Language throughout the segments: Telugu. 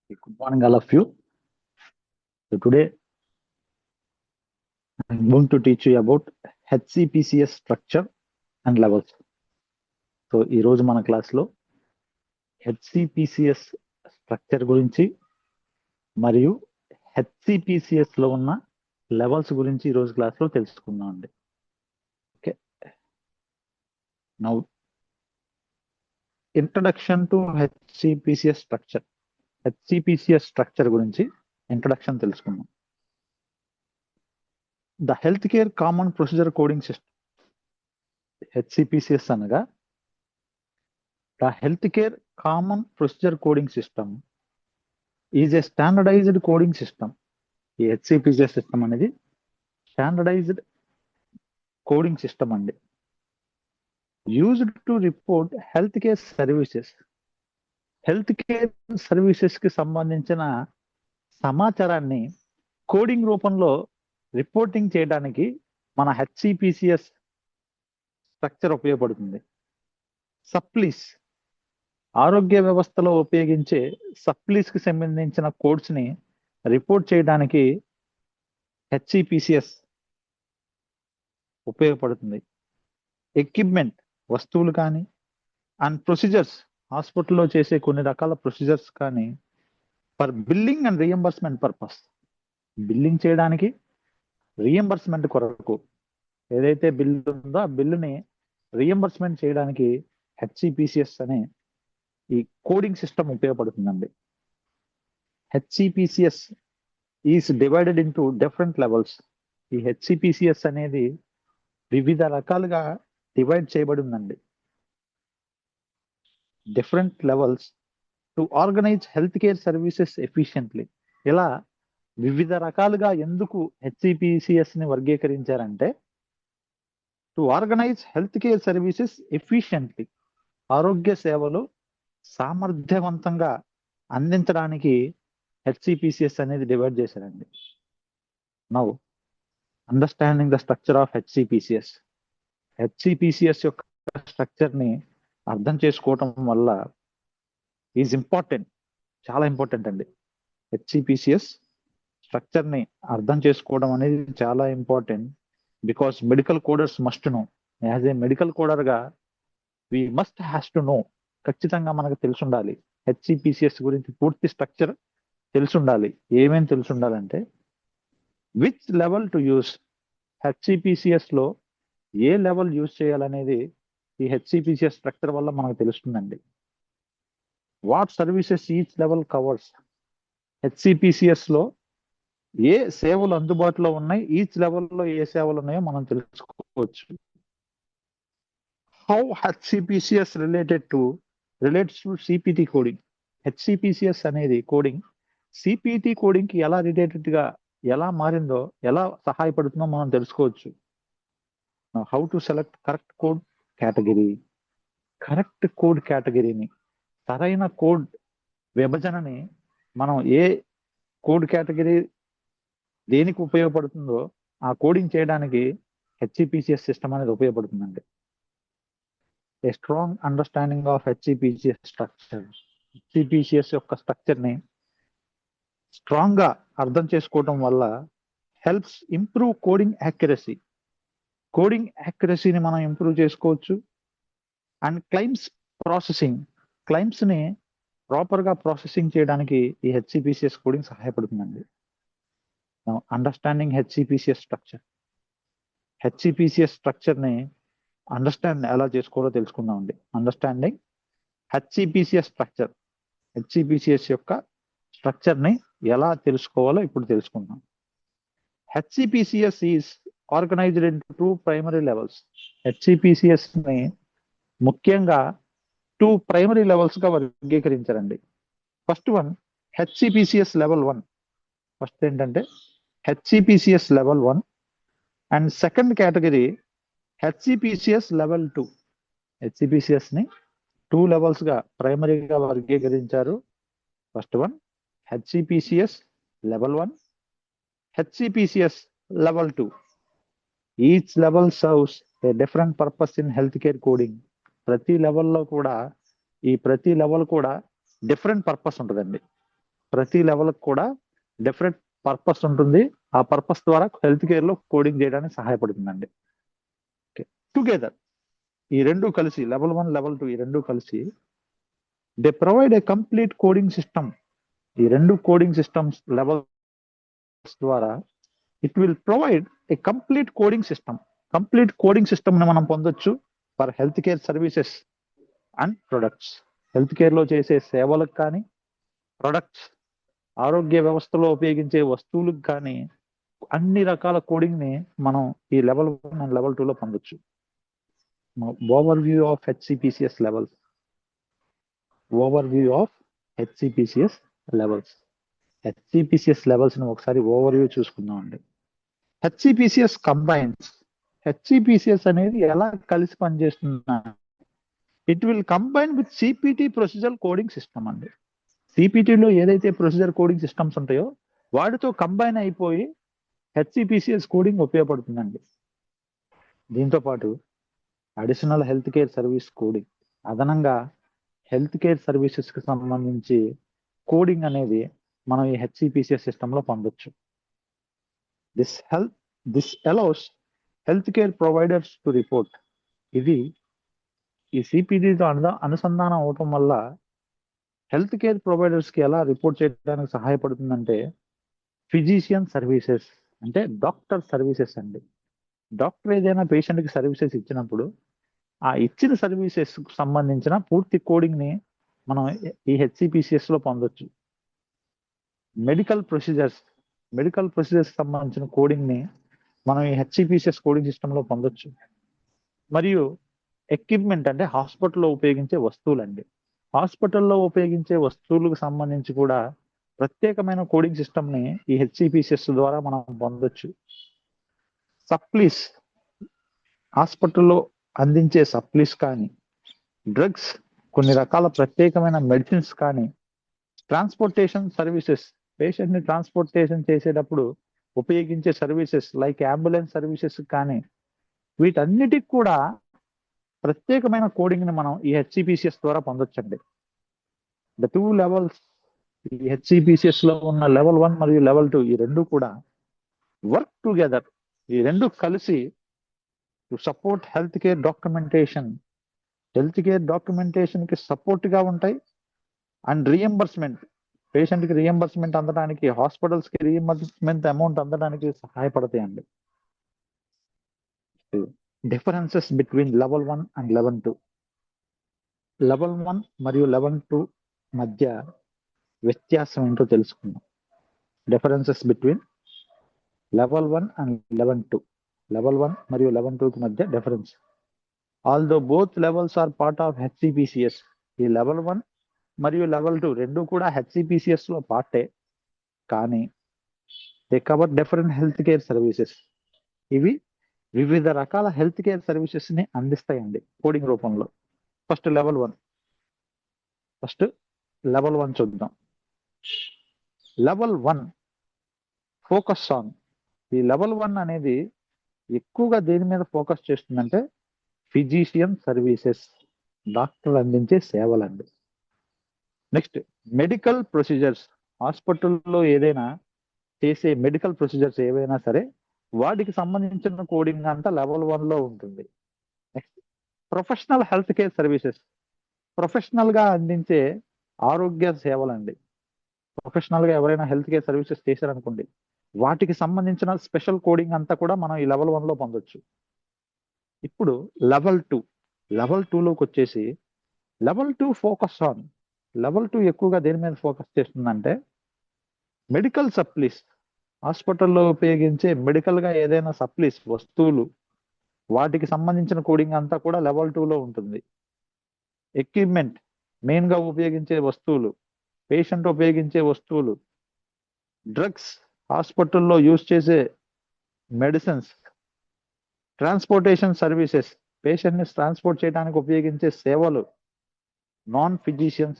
Good morning, all of you. So today I'm going to teach you about HCPCS structure and levels. So ఈరోజు మన క్లాస్లో HCPCS స్ట్రక్చర్ గురించి మరియు HCPCSలో ఉన్న లెవెల్స్ గురించి ఈరోజు క్లాస్లో తెలుసుకుందాం అండి. Okay, now introduction to HCPCS structure. HCPCS structure గురించి ఇంట్రడక్షన్ తెలుసుకుందాం. The health care common procedure coding system, HCPCS అనగా the health care common procedure coding system is a standardised coding system. ఈ HCPCS సిస్టమ్ అనేది స్టాండర్డైజ్డ్ కోడింగ్ సిస్టమ్ అండి. Used to report health care services. Health care services కి సంబంధించిన సమాచారాన్ని కోడింగ్ రూపంలో రిపోర్టింగ్ చేయడానికి మన HCPCS స్ట్రక్చర్ ఉపయోగపడుతుంది. సప్లీస్, ఆరోగ్య వ్యవస్థలో ఉపయోగించే సప్లీస్ కి సంబంధించిన కోడ్స్ ని రిపోర్ట్ చేయడానికి HCPCS ఉపయోగపడుతుంది. ఎక్విప్మెంట్, వస్తువులు కానీ, అండ్ ప్రొసీజర్స్, హాస్పిటల్లో చేసే కొన్ని రకాల ప్రొసీజర్స్ కానీ, for billing and reimbursement purpose, billing చేయడానికి, రియంబర్స్మెంట్ కొరకు ఏదైతే బిల్లు ఉందో ఆ బిల్లుని రియంబర్స్మెంట్ చేయడానికి HCPCS అనే ఈ కోడింగ్ సిస్టమ్ ఉపయోగపడుతుందండి. HCPCS is divided into different levels. ఈ HCPCS అనేది వివిధ రకాలుగా డివైడ్ చేయబడి ఉందండి. Different levels to organise health care services efficiently. ఇలా వివిధ రకాలుగా ఎందుకు HCPCS ని వర్గీకరించారంటే, to organise health care services efficiently, ఆరోగ్య సేవలు సామర్థ్యవంతంగా అందించడానికి HCPCS అనేది డివైడ్ చేశారండి. Now understanding the structure of HCPCS. HCPCS యొక్క స్ట్రక్చర్ ని అర్థం చేసుకోవటం వల్ల ఈజ్ ఇంపార్టెంట్, చాలా ఇంపార్టెంట్ అండి. HCPCS స్ట్రక్చర్ ని అర్థం చేసుకోవడం అనేది చాలా important. Because medical coders must know. As a medical coder గా we must has to know. ఖచ్చితంగా మనకు తెలిసి ఉండాలి HCPCS గురించి పూర్తి స్ట్రక్చర్ తెలిసి ఉండాలి. ఏమేమి తెలిసి ఉండాలంటే, which level to use, HCPCS లో ఏ లెవెల్ యూజ్ చేయాలనేది ఈ HCPCS స్ట్రక్చర్ వల్ల మనకు తెలుస్తుందండి. What services each level covers, HCPCS లో ఏ సేవలు అందుబాటులో ఉన్నాయి, ఈచ్ లెవెల్లో ఏ సేవలు ఉన్నాయో మనం తెలుసుకోవచ్చు. How HCPCS relates to CPT coding. HCPCS అనేది కోడింగ్ CPT కోడింగ్ కి ఎలా రిలేటెడ్ గా ఎలా మారిందో, ఎలా సహాయపడుతుందో మనం తెలుసుకోవచ్చు. How to select correct code category. Correct code కేటగిరీని, సరైన కోడ్ విభజనని, మనం ఏ కోడ్ కేటగిరీ దేనికి ఉపయోగపడుతుందో ఆ కోడింగ్ చేయడానికి HCPCS సిస్టమ్ అనేది ఉపయోగపడుతుందండి. A strong understanding of HCPCS structure. HCPCS యొక్క స్ట్రక్చర్ ని స్ట్రాంగ్ గా అర్థం చేసుకోవడం వల్ల helps improve coding accuracy. Coding యాక్యురసీని మనం ఇంప్రూవ్ చేసుకోవచ్చు. అండ్ క్లైమ్స్ ప్రాసెసింగ్, క్లైమ్స్ ని ప్రాపర్ గా ప్రాసెసింగ్ చేయడానికి ఈ HCPCS కోడింగ్ సహాయపడుతుందండి. Understanding HCPCS structure. HCPCS structure ని అండర్స్టాండ్ ఎలా చేసుకోవాలో తెలుసుకుందామండి. Understanding HCPCS structure. HCPCS యొక్క స్ట్రక్చర్ ని ఎలా తెలుసుకోవాలో ఇప్పుడు తెలుసుకుందాం. HCPCS is organized into 2 primary levels. HCPCS ని ముఖ్యంగా 2 ప్రైమరీ లెవెల్స్ గా వర్గీకరించారండి. First one HCPCS level 1. First ఏంటంటే HCPCS level 1 and second category HCPCS level 2. HCPCS ని 2 లెవెల్స్ గా ప్రైమరీగా వర్గీకరించారు. First one HCPCS level 1, HCPCS level 2. Each level serves a different purpose in health care coding. ప్రతి లెవెల్ కూడా డిఫరెంట్ పర్పస్ ఉంటుందండి. ప్రతి లెవెల్ కూడా డిఫరెంట్ పర్పస్ ఉంటుంది. ఆ పర్పస్ ద్వారా హెల్త్ కేర్ లో కోడింగ్ చేయడానికి సహాయపడుతుందండి. టుగెదర్ ఈ రెండు కలిసి లెవెల్ 1 లెవెల్ 2 ఈ రెండు కలిసి they provide a complete coding system. ఈ రెండు కోడింగ్ సిస్టమ్స్ లెవెల్స్ ద్వారా it will provide a complete coding system. Complete coding system ని మనం పొందొచ్చు for health care services and products. Health care లో చేసే సేవలకు కానీ, ప్రొడక్ట్స్ ఆరోగ్య వ్యవస్థలో ఉపయోగించే వస్తువులకు కానీ అన్ని రకాల కోడింగ్ ని మనం ఈ లెవెల్ 1 అండ్ లెవెల్ 2 లో పొందొచ్చు. Overview of HCPCS levels. Overview of HCPCS levels. HCPCS levels ని ఒకసారి ఓవర్ వ్యూ చూసుకుందాం అండి. హెచ్సిపిసిఎస్ కంబైన్స్. హెచ్సిపిసిఎస్ అనేది ఎలా కలిసి పనిచేస్తుందా, it will combine with CPT procedure coding system అండి. సిపిటిలో ఏదైతే ప్రొసీజర్ కోడింగ్ సిస్టమ్స్ ఉంటాయో వాటితో కంబైన్ అయిపోయి హెచ్సిపిసిఎస్ కోడింగ్ ఉపయోగపడుతుందండి. దీంతో పాటు additional health care service coding, అదనంగా హెల్త్ కేర్ సర్వీసెస్ కి సంబంధించి కోడింగ్ అనేది మనం ఈ హెచ్సిపిసిఎస్ సిస్టమ్ లో పొందొచ్చు. This allows health care providers to report. ఇది ఈ సిపిటితో అనుసంధానం అవటం వల్ల హెల్త్ కేర్ ప్రొవైడర్స్ కి ఎలా రిపోర్ట్ చేయడానికి సహాయపడుతుందంటే, ఫిజిషియన్ సర్వీసెస్ అంటే డాక్టర్ సర్వీసెస్ అండి. డాక్టర్ ఏదైనా పేషెంట్ కి సర్వీసెస్ ఇచ్చినప్పుడు ఆ ఇచ్చిన సర్వీసెస్ కు సంబంధించిన పూర్తి కోడింగ్ ని మనం ఈ హెచ్సిపిసిఎస్ లో పొందొచ్చు. మెడికల్ ప్రొసీజర్స్ సంబంధించిన కోడింగ్ ని మనం ఈ హెచ్సిపిసిఎస్ కోడింగ్ సిస్టమ్ లో పొందొచ్చు. మరియు ఎక్విప్మెంట్ అంటే హాస్పిటల్లో ఉపయోగించే వస్తువులండి. హాస్పిటల్లో ఉపయోగించే వస్తువులకు సంబంధించి కూడా ప్రత్యేకమైన కోడింగ్ సిస్టమ్ ని ఈ హెచ్సిపిసిఎస్ ద్వారా మనం పొందొచ్చు. సప్లీస్, హాస్పిటల్లో అందించే సప్లీస్ కానీ, డ్రగ్స్, కొన్ని రకాల ప్రత్యేకమైన మెడిసిన్స్ కానీ, ట్రాన్స్పోర్టేషన్ సర్వీసెస్, పేషెంట్ ని ట్రాన్స్పోర్టేషన్ చేసేటప్పుడు ఉపయోగించే సర్వీసెస్ లైక్ అంబులెన్స్ సర్వీసెస్ కానీ, వీటన్నిటికి కూడా ప్రత్యేకమైన కోడింగ్ ని మనం ఈ హెచ్సిపిసిఎస్ ద్వారా పొందొచ్చండి. ద టూ లెవెల్స్, ఈ హెచ్సిపిసిఎస్ లో ఉన్న లెవెల్ 1 మరియు లెవెల్ 2 ఈ రెండు కూడా వర్క్ టుగెదర్. ఈ రెండు కలిసి to support health care documentation. Health care documentation కి సపోర్ట్ గా ఉంటాయి. అండ్ రియంబర్స్మెంట్, పేషెంట్ కి రియంబర్స్మెంట్ అందడానికి, హాస్పిటల్స్ కి రియంబర్స్మెంట్ అమౌంట్ అందడానికి సహాయపడతాయండి. Differences between level 1 and level 2. Level 1 మరియు లెవెల్ 2 మధ్య వ్యత్యాసం ఏంటో తెలుసుకుందాం. Differences between level 1 and level 2. Level 1 మరియు లెవెల్ 2 మధ్య difference. Although both levels are part of HCPCS. ఈ లెవెల్ 1 మరియు లెవెల్ 2 రెండు కూడా హెచ్సిపిసిఎస్ లో పార్టే, కానీ they cover different health care services. ఇవి వివిధ రకాల హెల్త్ కేర్ సర్వీసెస్ ని అందిస్తాయండి కోడింగ్ రూపంలో. ఫస్ట్ లెవెల్ 1 చూద్దాం. Level 1 focus on. ఈ లెవెల్ 1 అనేది ఎక్కువగా దేని మీద ఫోకస్ చేస్తుందంటే ఫిజిషియన్ సర్వీసెస్, డాక్టర్ అందించే సేవలండి. నెక్స్ట్ మెడికల్ ప్రొసీజర్స్, హాస్పిటల్లో ఏదైనా చేసే మెడికల్ ప్రొసీజర్స్ ఏవైనా సరే వాటికి సంబంధించిన కోడింగ్ అంతా లెవెల్ 1 లో ఉంటుంది. Next professional health care services, professional గా అందించే ఆరోగ్య సేవలండి. ప్రొఫెషనల్ గా ఎవరైనా హెల్త్ కేర్ సర్వీసెస్ చేశారనుకోండి, వాటికి సంబంధించిన స్పెషల్ కోడింగ్ అంతా కూడా మనం ఈ లెవెల్ 1 లో పొందొచ్చు. ఇప్పుడు లెవెల్ 2 లోకి వచ్చేసి లెవెల్ 2 ఫోకస్ ఆన్. లెవెల్ 2 ఎక్కువగా దేని మీద ఫోకస్ చేస్తుందంటే మెడికల్ సప్లీస్, హాస్పిటల్లో ఉపయోగించే మెడికల్ గా ఏదైనా సప్లీస్ వస్తువులు, వాటికి సంబంధించిన కోడింగ్ అంతా కూడా లెవెల్ 2 లో ఉంటుంది. ఎక్విప్మెంట్, మెయిన్ గా ఉపయోగించే వస్తువులు, పేషెంట్ ఉపయోగించే వస్తువులు, డ్రగ్స్, హాస్పిటల్లో యూజ్ చేసే మెడిసిన్స్, ట్రాన్స్పోర్టేషన్ సర్వీసెస్, పేషెంట్ ని ట్రాన్స్పోర్ట్ చేయడానికి ఉపయోగించే సేవలు, నాన్ ఫిజిషియన్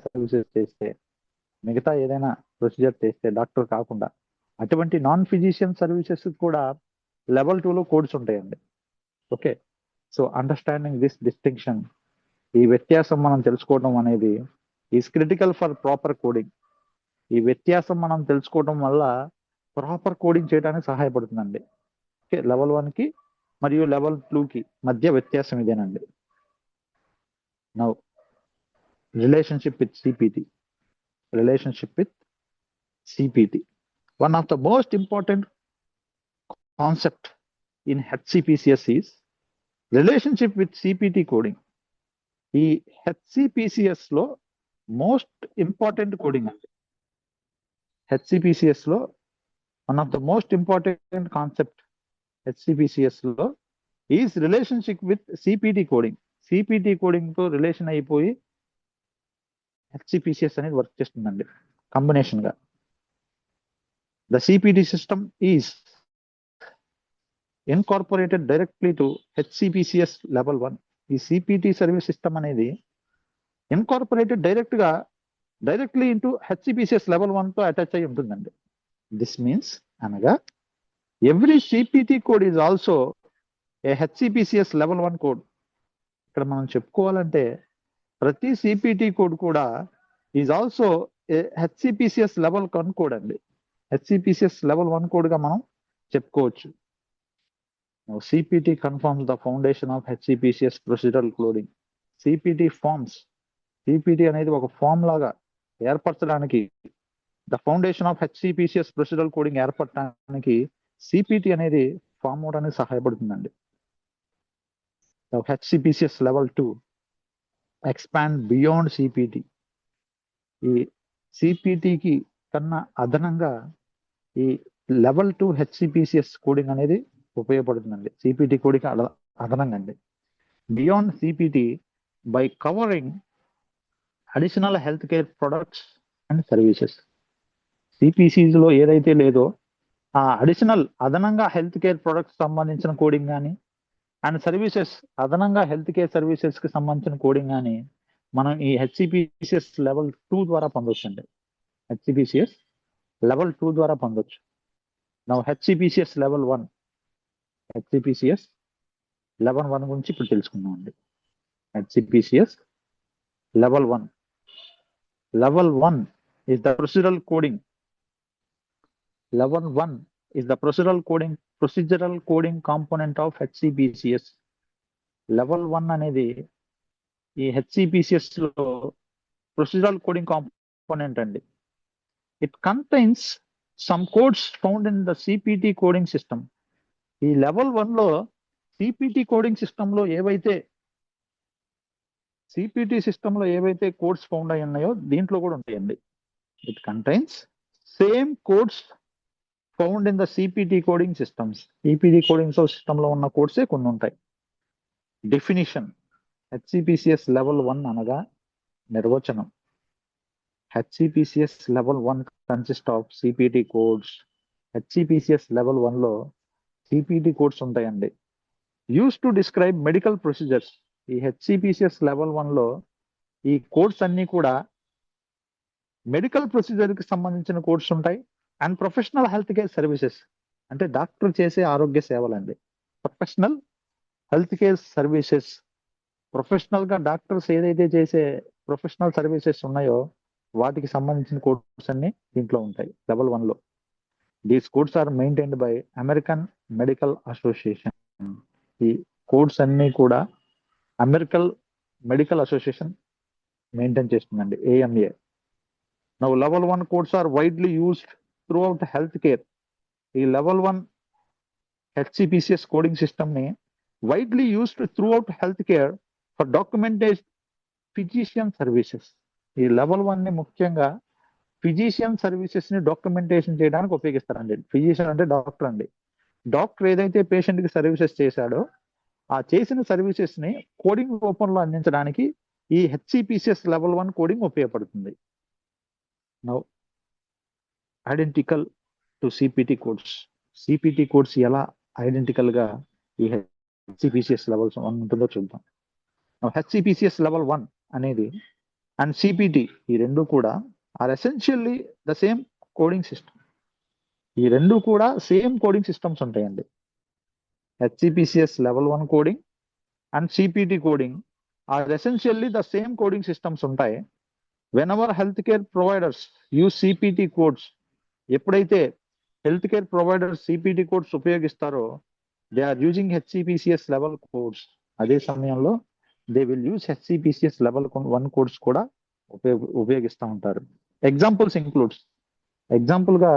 సర్వీసెస్ చేస్తే, మిగతా ఏదైనా ప్రొసీజర్ చేస్తే డాక్టర్ కాకుండా అటువంటి నాన్ ఫిజిషియన్ సర్వీసెస్ కూడా లెవెల్ 2 లో కోడ్స్ ఉంటాయండి. Okay, so understanding this distinction ఈ వ్యత్యాసం మనం తెలుసుకోవడం అనేది is critical for proper coding. ఈ వ్యత్యాసం మనం తెలుసుకోవడం వల్ల ప్రాపర్ కోడింగ్ చేయడానికి సహాయపడుతుందండి. ఓకే, లెవెల్ 1కి మరియు లెవెల్ 2కి మధ్య వ్యత్యాసం ఇదేనండి. Now relationship with CPT. One of the most important concept in HCPCS is relationship with CPT coding. ఈ HCPCS లో మోస్ట్ ఇంపార్టెంట్ కోడింగ్ అండి. HCPCS లో one of the most important concept HCPCS లో is relationship with CPT coding. CPT coding తో రిలేషన్ అయిపోయి HCPCS అనేది వర్క్ చేస్తుందండి కాంబినేషన్ గా. The CPT system is incorporated directly to HCPCS level 1. ఈ CPT సర్వీస్ సిస్టమ్ అనేది incorporated directly into HCPCS level 1 తో అటాచ్ అయి ఉంటుందండి. దిస్ మీన్స్ అనగా every CPT code is also a HCPCS level 1 code. ఇక్కడ మనం చెప్పుకోవాలంటే ప్రతి సిపిటి కోడ్ కూడా is also a HCPCS level 1 code అండి. HCPCS లెవెల్ 1 కోడ్ గా మనం చెప్పుకోవచ్చు. CPT confirms the foundation of HCPCS procedural coding. CPT అనేది ఒక ఫామ్ లాగా ఏర్పరచడానికి, the foundation of HCPCS procedural coding ఏర్పడటానికి సిపిటి అనేది ఫామ్ అవడానికి సహాయపడుతుందండి. HCPCS level 2 expand beyond CPT. ఈ సిపిటికి కన్నా అదనంగా ఈ లెవెల్ 2 HCPCS కోడింగ్ అనేది ఉపయోగపడుతుందండి. సిపిటి కోడింగ్ అదనంగా అండి. Beyond CPT by covering additional health care products and services. సిపిసిస్ లో ఏదైతే లేదో ఆ అడిషనల్ అదనంగా హెల్త్ కేర్ ప్రొడక్ట్స్ సంబంధించిన కోడింగ్ కానీ అండ్ సర్వీసెస్ అదనంగా హెల్త్ కేర్ సర్వీసెస్ కి సంబంధించిన కోడింగ్ కానీ మనం ఈ HCPCS లెవెల్ 2 ద్వారా పొందొచ్చు అండి. HCPCS లెవెల్ 2 ద్వారా పొందొచ్చు. నా HCPCS లెవెల్ 1 గురించి ఇప్పుడు తెలుసుకుందాం అండి. HCPCS level 1 is the procedural coding. Level 1 is the procedural coding component of HCPCS. Level 1 అనేది ఈ HCPCS లో procedural coding component అండి. It contains some codes found in the CPT coding system. ఈ లెవెల్ 1 లో CPT కోడింగ్ సిస్టమ్ లో ఏవైతే కోడ్స్ ఫౌండ్ అయి ఉన్నాయో దీంట్లో కూడా ఉంటాయండి. It contains same codes found in the CPT coding systems. CPT coding system లో ఉన్న కోడ్సే కొన్ని ఉంటాయి. డెఫినిషన్. HCPCS లెవెల్ 1 అనగా నిర్వచనం. HCPCS level 1 consist of CPT codes. HCPCS level 1 లో సిపిటి కోడ్స్ ఉంటాయండి. Use to describe medical procedures. ఈ HCPCS లెవెల్ 1 లో ఈ కోడ్స్ అన్ని కూడా మెడికల్ ప్రొసీజర్ కి సంబంధించిన కోడ్స్ ఉంటాయి. And professional health care services అంటే డాక్టర్ చేసే ఆరోగ్య సేవలండి. Professional health care services, professional గా డాక్టర్స్ ఏదైతే చేసే ప్రొఫెషనల్ సర్వీసెస్ ఉన్నాయో వాటికి సంబంధించిన కోడ్స్ అన్ని దీంట్లో ఉంటాయి లెవెల్ 1 లో. These codes are maintained by American medical association. ఈ కోడ్స్ అన్ని కూడా అమెరికన్ మెడికల్ అసోసియేషన్ మెయింటైన్ చేస్తుందండి, AMA. Now level 1 codes are widely used throughout health care. ఈ level 1 HCPCS కోడింగ్ సిస్టమ్ ని widely used throughout health care for documentation physician services. ఈ లెవెల్ 1 ని ముఖ్యంగా ఫిజిషియన్ సర్వీసెస్ ని డాక్యుమెంటేషన్ చేయడానికి ఉపయోగిస్తారండి. ఫిజిషియన్ అంటే డాక్టర్ అండి. డాక్టర్ ఏదైతే పేషెంట్ కి సర్వీసెస్ చేశాడో ఆ చేసిన సర్వీసెస్ ని కోడింగ్ రూపంలో అందించడానికి ఈ HCPCS లెవెల్ 1 కోడింగ్ ఉపయోగపడుతుంది. Now identical to CPT codes. CPT codes ఎలా ఐడెంటికల్ గా ఈ HCPCS లెవెల్ 1 ఉంటుందో చూద్దాం. HCPCS లెవెల్ 1 అనేది అండ్ సిపిటి ఈ రెండు కూడా are essentially the same coding system. ఈ రెండు కూడా సేమ్ కోడింగ్ సిస్టమ్స్ ఉంటాయండి. HCPCS level 1 coding and CPT coding are essentially the same coding systems ఉంటాయి. When our health care providers use CPT codes, ఎప్పుడైతే health care providers CPT codes ఉపయోగిస్తారో they are using HCPCS level codes. అదే సమయంలో they will use HCPCS level 1 codes కూడా ఉపయోగిస్తూ ఉంటారు. ఎగ్జాంపుల్స్ ఇంక్లూడ్స్, ఎగ్జాంపుల్ గా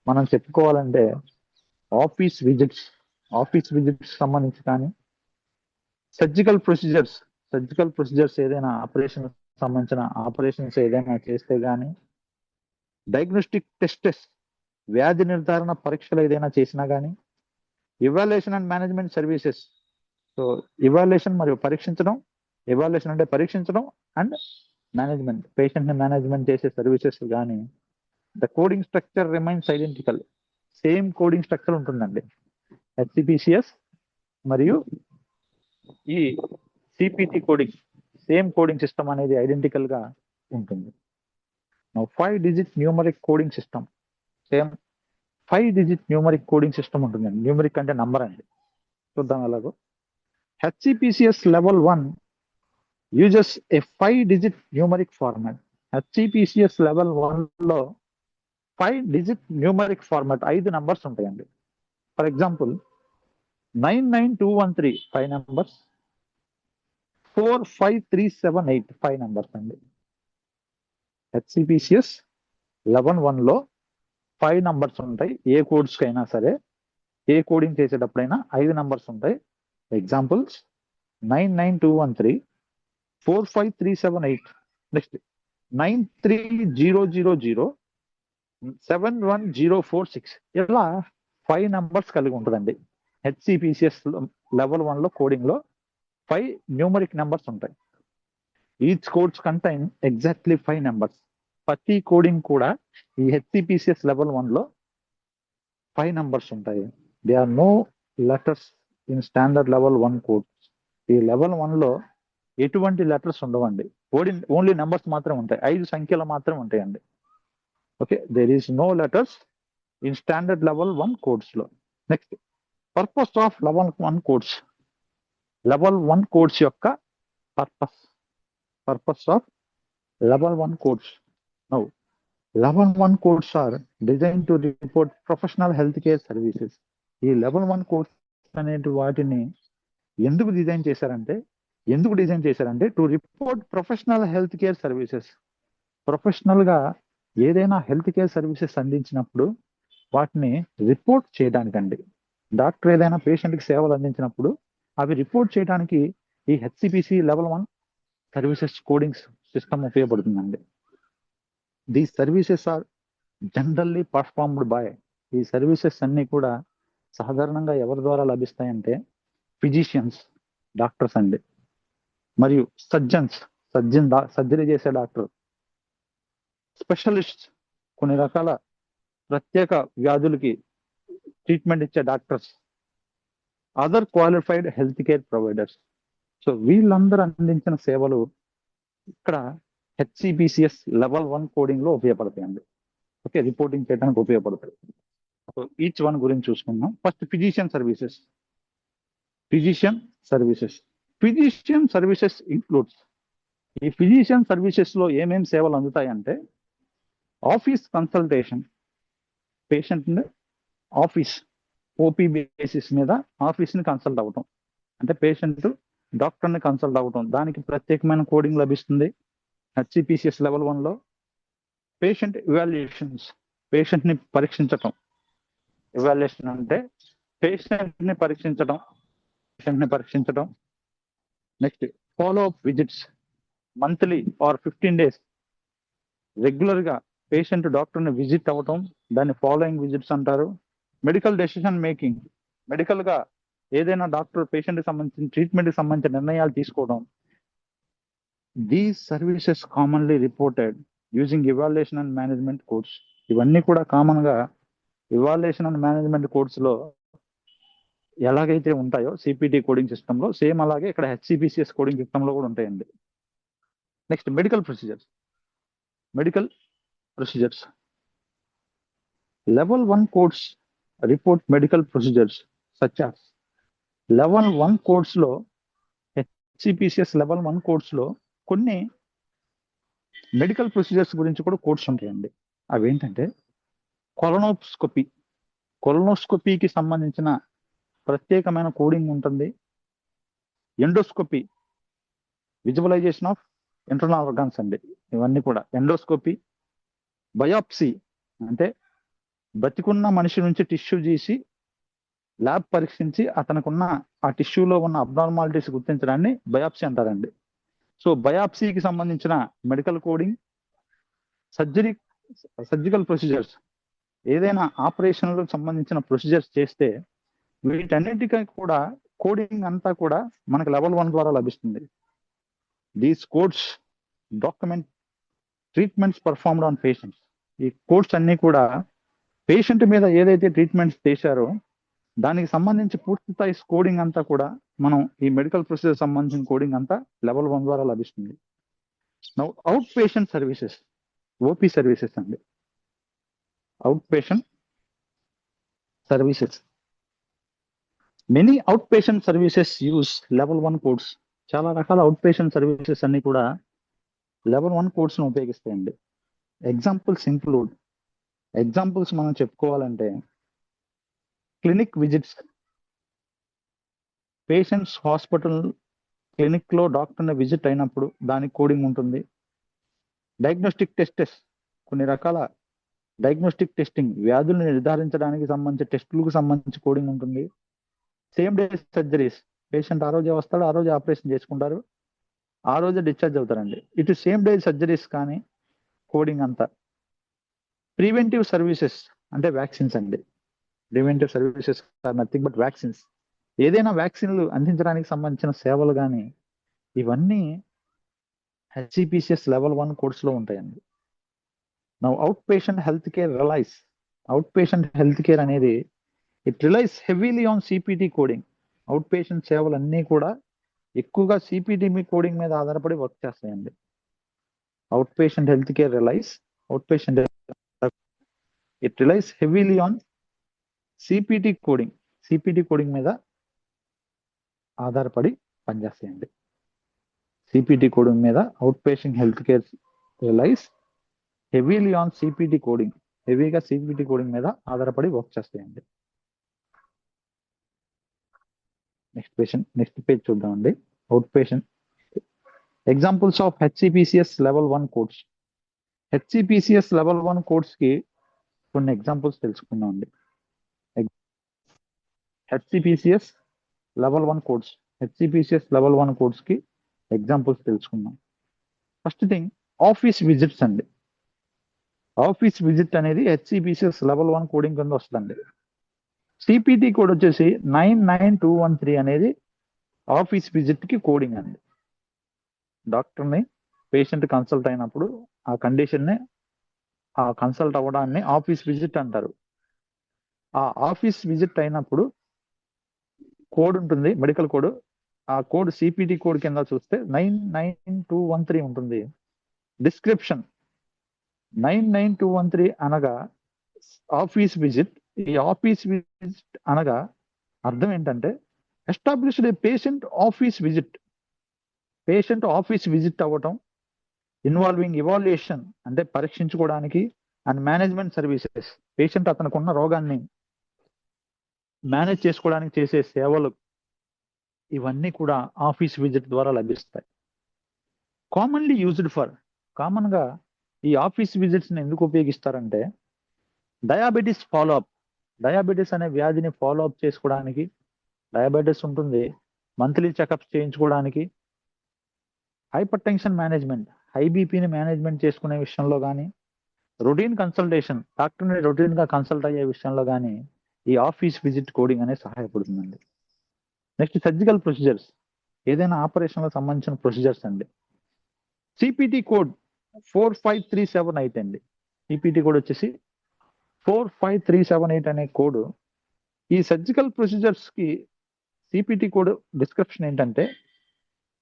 మనం చెప్పుకోవాలంటే ఆఫీస్ విజిట్స్ సంబంధించి కానీ, సర్జికల్ ప్రొసీజర్స్ ఏదైనా ఆపరేషన్ సంబంధించిన ఆపరేషన్స్ ఏదైనా చేస్తే కానీ, డయాగ్నోస్టిక్ టెస్టెస్ వ్యాధి నిర్ధారణ పరీక్షలు ఏదైనా చేసినా కానీ, evaluation and management services. So evaluation మరియు పరీక్షించడం, ఇవాల్యుయేషన్ అంటే పరీక్షించడం అండ్ మేనేజ్మెంట్, పేషెంట్ ని మేనేజ్మెంట్ చేసే సర్వీసెస్ కానీ, the coding structure remains identical, same coding structure ఉంటుందండి. హెచ్సిపిసిఎస్ మరియు ఈ CPT coding same coding system అనేది ఐడెంటికల్ గా ఉంటుంది. 5-digit numeric coding system, same 5-digit numeric coding system ఉంటుందండి. న్యూమరిక్ అంటే నంబర్ అండి. చూద్దాం ఎలాగో. హెచ్సిపిసిఎస్ లెవెల్ 1 యూజెస్ ఏ 5-digit న్యూమరిక్ ఫార్మాట్. హెచ్సిపిసిఎస్ లెవెల్ 1 లో 5-digit న్యూమరిక్ ఫార్మాట్, 5 నంబర్స్ ఉంటాయండి. ఫర్ ఎగ్జాంపుల్ 99213 5 నంబర్స్, 45378 5 నంబర్స్ అండి. హెచ్సిపిసిఎస్ లెవెల్ 1 లో 5 నంబర్స్ ఉంటాయి. ఏ కోడ్స్ కైనా సరే, ఏ కోడింగ్ చేసేటప్పుడైనా 5 నంబర్స్ ఉంటాయి. ఎగ్జాంపుల్స్ 99213, 45378, నెక్స్ట్ 93000, 71046, ఇలా 5 నంబర్స్ కలిగి ఉంటుందండి. హెచ్సిపిసిఎస్ లెవెల్ 1 లో కోడింగ్ లో 5 న్యూమరిక్ నెంబర్స్ ఉంటాయి. Each codes contain exactly 5 numbers. ప్రతి కోడింగ్ కూడా ఈ హెచ్సిపిసిఎస్ లెవెల్ 1 లో 5 నెంబర్స్ ఉంటాయి. They are no letters in standard level 1 codes. ఈ లెవెల్ 1 లో ఎటువంటి లెటర్స్ ఉండవండి, ఓన్లీ నెంబర్స్ మాత్రం ఉంటాయి. 5 సంఖ్యలు మాత్రం ఉంటాయండి. Okay, there is no letters in standard level 1 codes లో. Next, purpose of level 1 codes. Level 1 codes యొక్క purpose of level 1 codes. Now level 1 codes are design to report professional health care services. ఈ లెవెల్ 1 కోడ్స్ అనేటి వాటిని ఎందుకు డిజైన్ చేశారంటే to report professional health care services. Professional గా ఏదైనా హెల్త్ కేర్ సర్వీసెస్ అందించినప్పుడు వాటిని రిపోర్ట్ చేయడానికండి. డాక్టర్ ఏదైనా పేషెంట్ కి సేవలు అందించినప్పుడు అవి రిపోర్ట్ చేయడానికి ఈ HCPC level 1 services coding system ఉపయోగపడుతుందండి. These services are generally performed by, ఈ సర్వీసెస్ అన్ని కూడా సాధారణంగా ఎవరి ద్వారా లభిస్తాయంటే ఫిజిషియన్స్, డాక్టర్స్ అండి, మరియు సర్జరీ చేసే డాక్టర్, స్పెషలిస్ట్, కొన్ని రకాల ప్రత్యేక వ్యాధులకి ట్రీట్మెంట్ ఇచ్చే doctors, other qualified health care providers. So వీళ్ళందరూ అందించిన సేవలు ఇక్కడ హెచ్సిపిసిఎస్ లెవెల్ 1 కోడింగ్ లో ఉపయోగపడతాయండి. ఓకే, రిపోర్టింగ్ చేయడానికి ఉపయోగపడతాయి. సో ఈచ్ వన్ గురించి చూసుకుందాం. First physician services includes. ఈ ఫిజిషియన్ సర్వీసెస్ లో ఏమేమి సేవలు అందుతాయంటే office consultation, patient office OP basis మీద ఆఫీస్ ని కన్సల్ట్ అవ్వటం, అంటే పేషెంట్ డాక్టర్ ని కన్సల్ట్ అవ్వటం, దానికి ప్రత్యేకమైన కోడింగ్ లభిస్తుంది హెచ్సిపిసిఎస్ లెవెల్ 1 లో. పేషెంట్ ఇవాల్యుయేషన్స్, పేషెంట్ ని పరీక్షించటం. ఇవాల్యుయేషన్ అంటే పేషెంట్ ని పరీక్షించడం. Next, follow up visits, monthly or 15 days regular గా పేషెంట్ డాక్టర్ ని విజిట్ అవ్వటం, దాన్ని ఫాలోయింగ్ విజిట్స్ అంటారు. మెడికల్ డెసిషన్ మేకింగ్, మెడికల్ గా ఏదైనా డాక్టర్ పేషెంట్ కి సంబంధించిన ట్రీట్మెంట్ కి సంబంధించిన నిర్ణయాలు తీసుకోవడం. These services commonly reported using evaluation and management codes. ఇవన్నీ కూడా కామన్ గా ఇవాల్యుయేషన్ అండ్ మేనేజ్మెంట్ కోడ్స్ లో ఎలాగైతే ఉంటాయో సిపిటి కోడింగ్ సిస్టమ్ లో, సేమ్ అలాగే ఇక్కడ హెచ్సిపిసిఎస్ కోడింగ్ సిస్టమ్ లో కూడా ఉంటాయండి. Next, medical procedures. Level 1 codes report medical procedures such as. Level 1 codes లో హెచ్సిపిసిఎస్ లెవెల్ 1 కోర్సులో కొన్ని మెడికల్ ప్రొసీజర్స్ గురించి కూడా కోర్స్ ఉంటాయండి. అవేంటంటే కొలనోస్కోపీ. కొలనోస్కోపీకి సంబంధించిన ప్రత్యేకమైన కోడింగ్ ఉంటుంది. Endoscopy, visualisation of internal organs అండి. ఇవన్నీ కూడా ఎండోస్కోపీ. బయాప్సీ అంటే బతికున్న మనిషి నుంచి టిష్యూ తీసి ల్యాబ్ పరీక్షించి అతనుకున్న ఆ టిష్యూలో ఉన్న అబ్నార్మాలిటీస్ గుర్తించడాన్ని బయాప్సీ అంటారండి. సో బయాప్సీకి సంబంధించిన మెడికల్ కోడింగ్, సర్జికల్ ప్రొసీజర్స్, ఏదైనా ఆపరేషన్లకు సంబంధించిన ప్రొసీజర్స్ చేస్తే వీటన్నిటికీ కూడా కోడింగ్ అంతా కూడా మనకు లెవెల్ 1 ద్వారా లభిస్తుంది. These codes document treatments performed on patients. ఈ కోడ్స్ అన్ని కూడా పేషెంట్ మీద ఏదైతే ట్రీట్మెంట్స్ చేశారో దానికి సంబంధించి పూర్తి స్థాయి కోడింగ్ అంతా కూడా మనం ఈ మెడికల్ ప్రొసీజర్ సంబంధించిన కోడింగ్ అంతా లెవెల్ 1 ద్వారా లభిస్తుంది. Out patient services, OP services అండి. Out patient services. Many out patient services use level 1 codes. చాలా రకాల అవుట్ పేషెంట్ సర్వీసెస్ అన్ని కూడా లెవెల్ 1 కోడ్స్ ను ఉపయోగిస్తాయండి. ఎగ్జాంపుల్స్ ఇంక్లూడ్, ఎగ్జాంపుల్స్ మనం చెప్పుకోవాలంటే clinic visits. Patients hospital clinic లో డాక్టర్ని విజిట్ అయినప్పుడు దానికి కోడింగ్ ఉంటుంది. డయాగ్నోస్టిక్ టెస్టెస్, కొన్ని రకాల డయాగ్నోస్టిక్ టెస్టింగ్, వ్యాధులను నిర్ధారించడానికి సంబంధించి టెస్టులకు సంబంధించి కోడింగ్ ఉంటుంది. సేమ్ డే సర్జరీస్, పేషెంట్ ఆ రోజే వస్తాడు, ఆ రోజు ఆపరేషన్ చేసుకుంటారు, ఆ రోజే డిశ్చార్జ్ అవుతారండి. ఇటు సేమ్ డే సర్జరీస్ కానీ కోడింగ్ అంతా. ప్రివెంటివ్ సర్వీసెస్ అంటే వ్యాక్సిన్స్ అండి. Preventive services are nothing but vaccines. ఏదైనా వ్యాక్సిన్లు అందించడానికి సంబంధించిన సేవలు కానీ ఇవన్నీ హెచ్సిపిసిఎస్ లెవెల్ 1 కోర్సులో ఉంటాయండి. Now out patient health care relies. Out patient health care అనేది it relies heavily on CPT coding. Outpatient సేవలు అన్నీ కూడా ఎక్కువగా సిపిటి కోడింగ్ మీద ఆధారపడి వర్క్ చేస్తాయండి. Out patient health care relies, outpatient it relies heavily on CPT coding. CPT coding మీద ఆధారపడి పనిచేస్తాయండి. సిపిటి కోడింగ్ మీద out patient health care relies heavily on CPT coding. హెవీగా సిపిటి కోడింగ్ మీద ఆధారపడి వర్క్ చేస్తాయండి. నెక్స్ట్ పేజ్ చూద్దామండి. Outpatient examples of HCPCS level 1 codes. HCPCS level 1 codes కి కొన్ని ఎగ్జాంపుల్స్ తెలుసుకుందామండి. HCPCS level 1 codes, HCPCS level 1 codes కి ఎగ్జాంపుల్స్ తెలుసుకుందాం. ఫస్ట్ థింగ్ ఆఫీస్ విజిట్స్ అండి. ఆఫీస్ విజిట్ అనేది హెచ్సిపిసిఎస్ లెవెల్ 1 కోడింగ్ కింద వస్తుందండి. సిపిటి కోడ్ వచ్చేసి 99213 అనేది ఆఫీస్ విజిట్ కి కోడింగ్ అండి. డాక్టర్ని పేషెంట్ కన్సల్ట్ అయినప్పుడు ఆ కండిషన్ని, ఆ కన్సల్ట్ అవ్వడాన్ని ఆఫీస్ విజిట్ అంటారు. ఆ ఆఫీస్ విజిట్ అయినప్పుడు కోడ్ ఉంటుంది, మెడికల్ కోడ్. ఆ కోడ్ సిపిటి కోడ్ కింద చూస్తే 99213 ఉంటుంది. డిస్క్రిప్షన్ 99213 అనగా ఆఫీస్ విజిట్. ఈ ఆఫీస్ విజిట్ అనగా అర్థం ఏంటంటే established patient office visit. Patient office visit అవ్వటం, ఇన్వాల్వింగ్ ఇవాల్యుయేషన్ అంటే పరీక్షించుకోవడానికి, అండ్ మేనేజ్మెంట్ సర్వీసెస్ పేషెంట్ అతనుకున్న రోగాన్ని మేనేజ్ చేసుకోవడానికి చేసే సేవలు, ఇవన్నీ కూడా ఆఫీస్ విజిట్ ద్వారా లభిస్తాయి. కామన్లీ యూజ్డ్ ఫర్, కామన్ గా ఈ ఆఫీస్ విజిట్స్ ని ఎందుకు ఉపయోగిస్తారంటే డయాబెటీస్ ఫాలోఅప్. డయాబెటీస్ అనే వ్యాధిని ఫాలో అప్ చేసుకోవడానికి, డయాబెటీస్ ఉంటుంది, మంత్లీ చెకప్స్ చేయించుకోవడానికి, హైపర్ టెన్షన్ మేనేజ్మెంట్, హై బీపీని మేనేజ్మెంట్ చేసుకునే విషయంలో కానీ, రొటీన్ కన్సల్టేషన్, డాక్టర్ని రొటీన్ గా కన్సల్ట్ అయ్యే విషయంలో కానీ ఈ ఆఫీస్ విజిట్ కోడింగ్ అనేది సహాయపడుతుందండి. నెక్స్ట్ సర్జికల్ ప్రొసీజర్స్, ఏదైనా ఆపరేషన్లకు సంబంధించిన ప్రొసీజర్స్ అండి. సిపిటి కోడ్ 45378 అండి. సిపిటి కోడ్ వచ్చేసి 45378 అనే కోడ్. ఈ సర్జికల్ ప్రొసీజర్స్ కి సిపిటి కోడ్ డిస్క్రిప్షన్ ఏంటంటే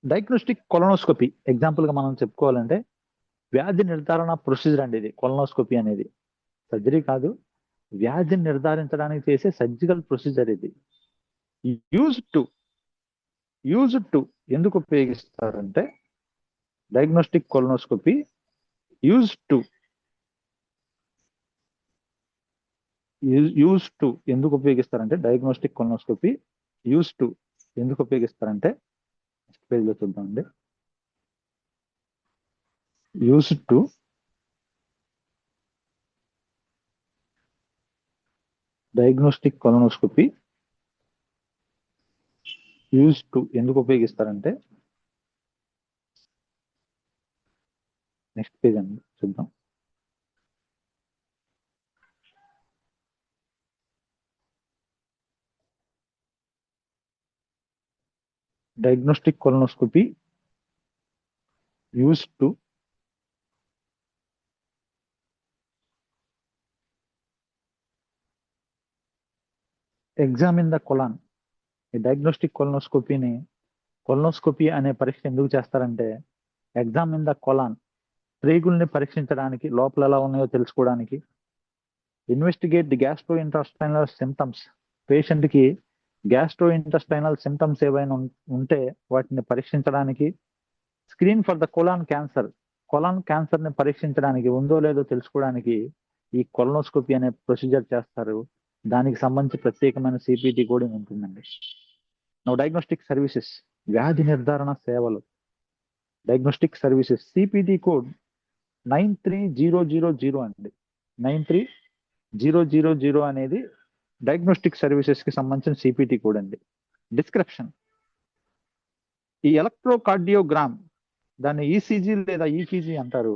డయాగ్నోస్టిక్ కొలనోస్కోపీ. ఎగ్జాంపుల్ గా మనం చెప్పుకోవాలంటే వ్యాధి నిర్ధారణ ప్రొసీజర్ అండి ఇది. కొలనోస్కోపీ అనేది సర్జరీ కాదు, వ్యాధిని నిర్ధారించడానికి చేసే సర్జికల్ ప్రొసీజర్ ఇది. యూజ్ టు యూజ్డ్ టు ఎందుకు ఉపయోగిస్తారంటే డయాగ్నోస్టిక్ కొలనోస్కోపీ యూజ్డ్ టు ఎందుకు ఉపయోగిస్తారంటే డయాగ్నోస్టిక్ కొలనోస్కోపీ యూజ్ టు ఎందుకు ఉపయోగిస్తారంటే నెక్స్ట్ పేజ్ లో చూద్దామండి. Use to diagnostic colonoscopy use to ఎందుకు ఉపయోగిస్తారంటే నెక్స్ట్ పేజ్ అండి చూద్దాం. Diagnostic colonoscopy use to examine the colon. ఈ డయాగ్నోస్టిక్ కొలనోస్కోపీ అనే పరీక్ష ఎందుకు చేస్తారంటే ఎగ్జామిన్ ద కొలాన్, ప్రేగుల్ని పరీక్షించడానికి, లోపల ఎలా ఉన్నాయో తెలుసుకోవడానికి. Investigate the gastro intestinal symptoms, patient కి గ్యాస్ట్రో ఇంటెస్టైనల్ సిమ్టమ్స్ ఏవైనా ఉంటే వాటిని పరీక్షించడానికి. Screen for the colon cancer, colon cancer ని పరీక్షించడానికి, ఉందో లేదో తెలుసుకోవడానికి ఈ కొలనోస్కోపీ అనే ప్రొసీజర్ చేస్తారు. దానికి సంబంధించి ప్రత్యేకమైన సిపిటి కోడింగ్ ఉంటుందండి. డయాగ్నోస్టిక్ సర్వీసెస్, వ్యాధి నిర్ధారణ సేవలు. డయాగ్నోస్టిక్ సర్వీసెస్ సిపిటి కోడ్ 93000 అండి. 93000 అనేది డయాగ్నోస్టిక్ సర్వీసెస్ కి సంబంధించిన సిపిటి కోడ్ అండి. డిస్క్రిప్షన్, ఈ ఎలక్ట్రోకార్డియోగ్రామ్, దాన్ని ఈసీజీ లేదా ఈకేజీ అంటారు.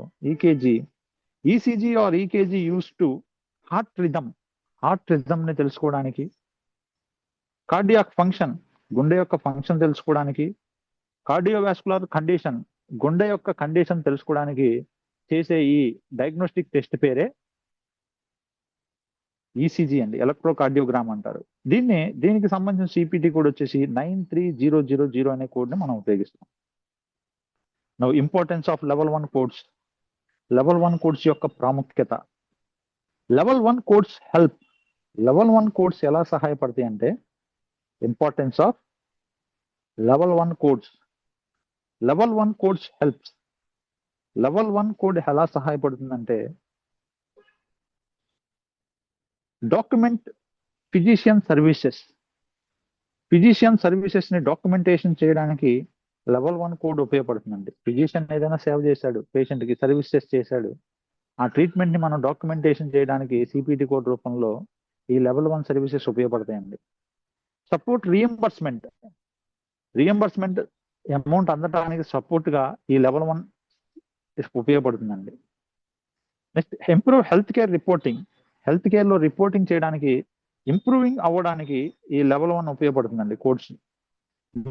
ECG or EKG use to heart rhythm ని తెలుసుకోవడానికి. కార్డియాక్ ఫంక్షన్, గుండె యొక్క ఫంక్షన్ తెలుసుకోవడానికి. కార్డియోవాస్కులర్ కండిషన్, గుండె యొక్క కండిషన్ తెలుసుకోవడానికి చేసే ఈ డయాగ్నోస్టిక్ టెస్ట్ పేరే ఈసీజీ అండి, ఎలక్ట్రోకార్డియోగ్రామ్ అంటారు. దీనికి సంబంధించిన సిపిటి కోడ్ వచ్చేసి 93000 అనే కోడ్ ని మనం ఉపయోగిస్తాం. Importance of level 1 codes. Level 1 codes యొక్క ప్రాముఖ్యత. Level 1 codes help. Level 1 codes ఎలా సహాయపడతాయి అంటే importance of level 1 codes. Level 1 codes helps. Level 1 code ఎలా సహాయపడుతుందంటే డాక్యుమెంట్ ఫిజిషియన్ సర్వీసెస్ ని డాక్యుమెంటేషన్ చేయడానికి లెవెల్ 1 కోడ్ ఉపయోగపడుతుందండి. ఫిజిషియన్ ఏదైనా సేవ చేశాడు, పేషెంట్ కి సర్వీసెస్ చేశాడు, ఆ ట్రీట్మెంట్ ని మనం డాక్యుమెంటేషన్ చేయడానికి సిపిటి కోడ్ రూపంలో ఈ లెవెల్ 1 సర్వీసెస్ ఉపయోగపడతాయండి. సపోర్ట్ రీఎంబర్స్మెంట్ అమౌంట్ అందడానికి సపోర్ట్ గా ఈ లెవెల్ 1 ఉపయోగపడుతుందండి. Next improve health care reporting. Health care లో రిపోర్టింగ్ చేయడానికి, ఇంప్రూవింగ్ అవ్వడానికి ఈ లెవెల్ 1 ఉపయోగపడుతుందండి codes.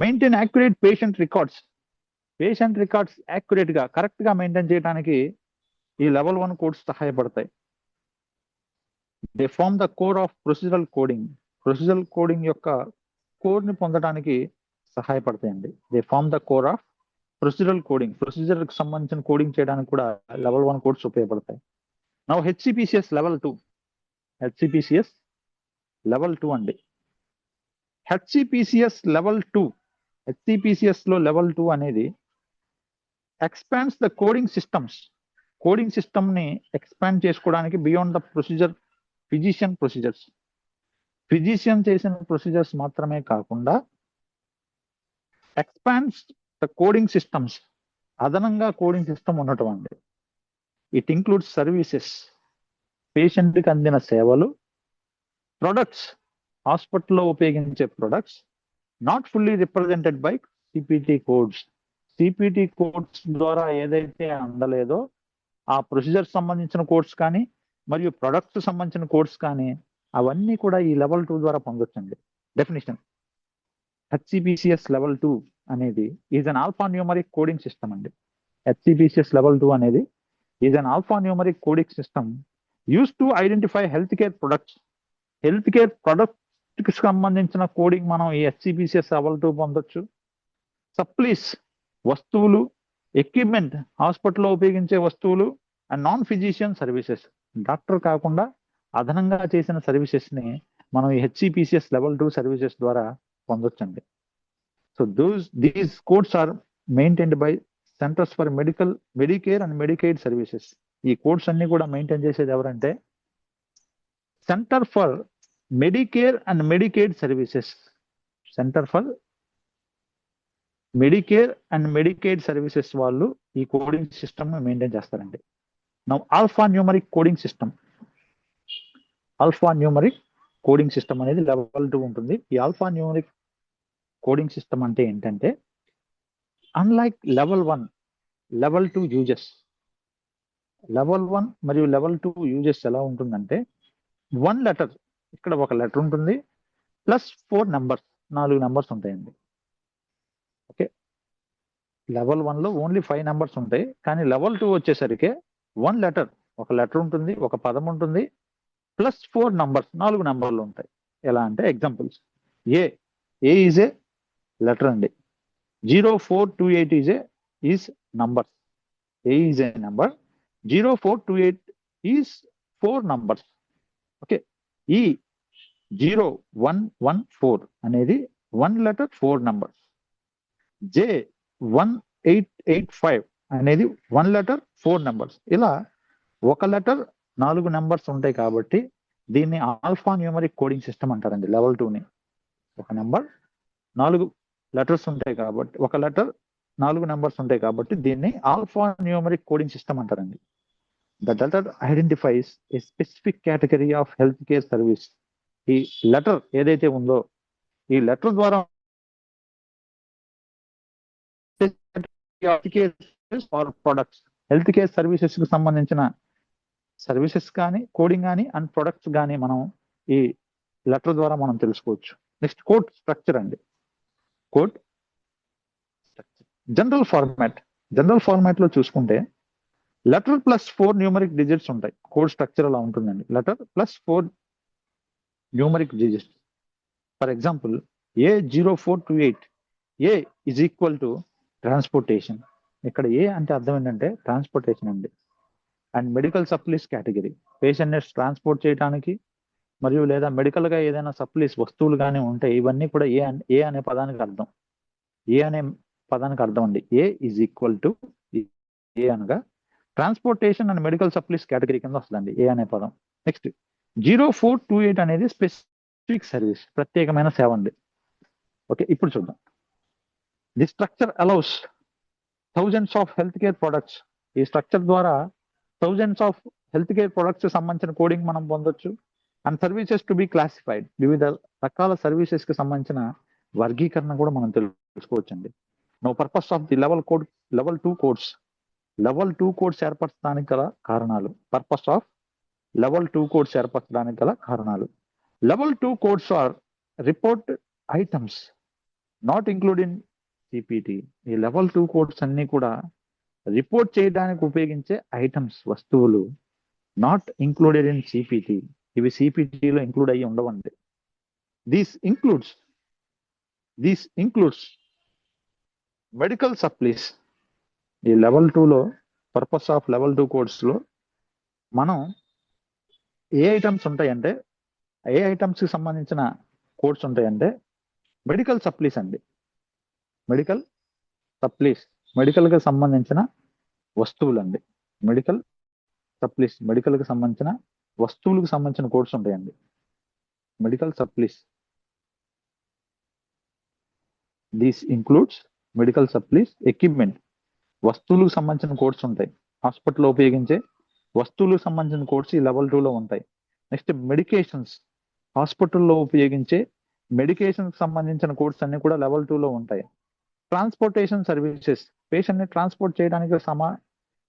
Maintain accurate patient records accurate గా, కరెక్ట్ గా మెయింటైన్ చేయడానికి ఈ లెవెల్ 1 కోడ్స్ సహాయపడతాయి. They form the core of procedural coding యొక్క కోడ్ ని పొందడానికి సహాయపడతాయండి. They form the core of procedural coding, procedure కి సంబంధించిన కోడింగ్ చేయడానికి కూడా లెవెల్ 1 కోడ్స్ ఉపయోగపడతాయి. నౌ హెచ్సిపిసిఎస్ లెవెల్ 2 అండి. హెచ్సిపిసిఎస్ లో లెవెల్ 2 అనేది ఎక్స్పాండ్స్ ద కోడింగ్ సిస్టమ్ ని ఎక్స్పాండ్ చేసుకోవడానికి బియాండ్ ద ఫిజిషియన్ చేసిన ప్రొసీజర్స్ మాత్రమే కాకుండా ఎక్స్పాండ్స్ ద కోడింగ్ సిస్టమ్స్, అదనంగా కోడింగ్ సిస్టమ్ ఉండటం అండి. ఇట్ ఇంక్లూడ్స్ సర్వీసెస్, పేషెంట్ కి అందిన సేవలు, ప్రొడక్ట్స్, హాస్పిటల్లో ఉపయోగించే products not fully represented by CPT codes ద్వారా ఏదైతే అందలేదో ఆ ప్రొసీజర్ సంబంధించిన కోడ్స్ కానీ మరియు ప్రొడక్ట్స్ సంబంధించిన కోడ్స్ కానీ అవన్నీ కూడా ఈ లెవెల్ 2 ద్వారా పొందొచ్చండి. డెఫినేషన్, హెచ్సిపిసిఎస్ లెవెల్ 2 అనేది is an alpha numeric coding system అండి. హెచ్సిపిసిఎస్ లెవెల్ 2 అనేది is an alpha numeric coding system use to identify health care products కి సంబంధించిన కోడింగ్ మనం ఈ హెచ్సిపిసిఎస్ లెవెల్ 2 పొందొచ్చు. సప్లీస్, వస్తువులు, ఎక్విప్మెంట్, హాస్పిటల్లో ఉపయోగించే వస్తువులు and non physician services, doctor కాకుండా అదనంగా చేసిన సర్వీసెస్ ని మనం ఈ హెచ్సిపిసిఎస్ లెవెల్ 2 సర్వీసెస్ ద్వారా పొందొచ్చండి. So these codes are maintained by centers for Medicare and Medicaid services. ఈ కోడ్స్ అన్ని కూడా మెయింటైన్ చేసేది ఎవరంటే center for Medicare and Medicaid services. Center for Medicare and Medicaid services వాళ్ళు ఈ కోడింగ్ సిస్టమ్ మెయింటైన్ చేస్తారండి. Now alphanumeric coding system. Alphanumeric coding system అనేది లెవెల్ 2 ఉంటుంది. ఈ ఆల్ఫా న్యూమరిక్ కోడింగ్ సిస్టమ్ అంటే ఏంటంటే unlike level 1, level 2 uses. Level 1 మరియు లెవెల్ 2 యూజెస్ ఎలా ఉంటుందంటే 1 లెటర్, ఇక్కడ ఒక లెటర్ ఉంటుంది, ప్లస్ 4 నెంబర్స్, 4 నెంబర్స్ ఉంటాయండి. ఓకే, లెవెల్ 1 లో ఓన్లీ 5 నెంబర్స్ ఉంటాయి, కానీ లెవెల్ 2 వచ్చేసరికి 1 లెటర్, ఒక లెటర్ ఉంటుంది, ఒక పదం ఉంటుంది, ప్లస్ 4 నంబర్స్, 4 నెంబర్లు ఉంటాయి. ఎలా అంటే examples, A is a letter అండి. 0428 is numbers. A is a number, 0428 is 4 numbers. Okay, ఈ 0114 అనేది 1 లెటర్ 4 నంబర్స్. J1885 అనేది 1 లెటర్ 4 నెంబర్స్. ఇలా ఒక లెటర్ 4 నెంబర్స్ ఉంటాయి కాబట్టి దీన్ని ఆల్ఫా న్యూమరిక్ కోడింగ్ సిస్టమ్ అంటారండి. లెవెల్ 2ని. ఒక నెంబర్ 4 లెటర్స్ ఉంటాయి కాబట్టి, ఒక లెటర్ 4 నెంబర్స్ ఉంటాయి కాబట్టి దీన్ని ఆల్ఫా న్యూమరిక్ కోడింగ్ సిస్టమ్ అంటారండి. The letter identifies A specific category of health care service. ఈ లెటర్ ఏదైతే ఉందో ఈ లెటర్ ద్వారా ప్రొడక్ట్స్, హెల్త్ కేర్ సర్వీసెస్ కి సంబంధించిన సర్వీసెస్ కానీ, కోడింగ్ కానీ అండ్ ప్రొడక్ట్స్ కానీ మనం ఈ లెటర్ ద్వారా మనం తెలుసుకోవచ్చు. నెక్స్ట్ కోడ్ స్ట్రక్చర్ అండి. Code structure general format. General format లో చూసుకుంటే లెటర్ ప్లస్ 4 న్యూమరిక్ డిజిట్స్ ఉంటాయి. కోడ్ స్ట్రక్చర్ అలా ఉంటుందండి. Letter plus 4 numeric digits. For example A0428, A is equal to transportation. ఇక్కడ ఏ అంటే అర్థం ఏంటంటే ట్రాన్స్పోర్టేషన్ అండి. And medical supplies category, patient ని ట్రాన్స్పోర్ట్ చేయడానికి మరియు లేదా మెడికల్ గా ఏదైనా సప్లీస్ వస్తువులు కానీ ఉంటాయి, ఇవన్నీ కూడా ఏ అనే పదానికి అర్థం. ఏ అనే పదానికి అర్థం అండి. ఏ ఈజ్ ఈక్వల్ టు ఏ అనగా transportation and medical supplies category కింద వస్తుందండి ఏ అనే పదం. నెక్స్ట్ 0428 అనేది స్పెసిఫిక్ సర్వీస్, ప్రత్యేకమైన సేవ అండి. ఓకే, ఇప్పుడు చూద్దాం. The structure allows thousands of health care products. ఈ స్ట్రక్చర్ ద్వారా thousands of health care products సంబంధించిన కోడింగ్ మనం పొందొచ్చు. And services to be classified, వివిధ రకాల సర్వీసెస్ కి సంబంధించిన వర్గీకరణ కూడా మనం తెలుసుకోవచ్చండి. No purpose of the level 2 codes. Level 2 codes ఏర్పరచడానికి గల కారణాలు. పర్పస్ ఆఫ్ లెవెల్ 2 కోడ్స్ ఏర్పరచడానికి గల కారణాలు. Level 2 codes are report items not include in CPT. ఈ లెవెల్ 2 కోడ్స్ అన్ని కూడా రిపోర్ట్ చేయడానికి ఉపయోగించే ఐటమ్స్, వస్తువులు, నాట్ ఇంక్లూడెడ్ ఇన్ సిపిటి. ఇవి సిపిటిలో ఇంక్లూడ్ అయ్యి ఉండవండి. These includes medical supplies. ఈ లెవెల్ 2లో పర్పస్ ఆఫ్ లెవెల్ 2 కోడ్స్ లో మనం ఏ ఐటమ్స్ ఉంటాయంటే, ఏ ఐటమ్స్ కి సంబంధించిన కోడ్స్ ఉంటాయంటే మెడికల్ సప్లీస్ అండి. మెడికల్ సప్లీస్, మెడికల్ కి సంబంధించిన వస్తువులు అండి. మెడికల్ సప్లీస్, మెడికల్ కి సంబంధించిన వస్తువులకు సంబంధించిన కోడ్స్ ఉంటాయండి. Medical supplies. These includes medical supplies equipment. వస్తువులకు సంబంధించిన కోడ్స్ ఉంటాయి. హాస్పిటల్లో ఉపయోగించే వస్తువులకు సంబంధించిన కోడ్స్ ఈ లెవెల్ 2లో ఉంటాయి. Next medications. హాస్పిటల్లో ఉపయోగించే మెడికేషన్స్ సంబంధించిన కోడ్స్ అన్ని కూడా లెవెల్ 2లో ఉంటాయి. ట్రాన్స్పోర్టేషన్ సర్వీసెస్, పేషెంట్ ని ట్రాన్స్పోర్ట్ చేయడానికి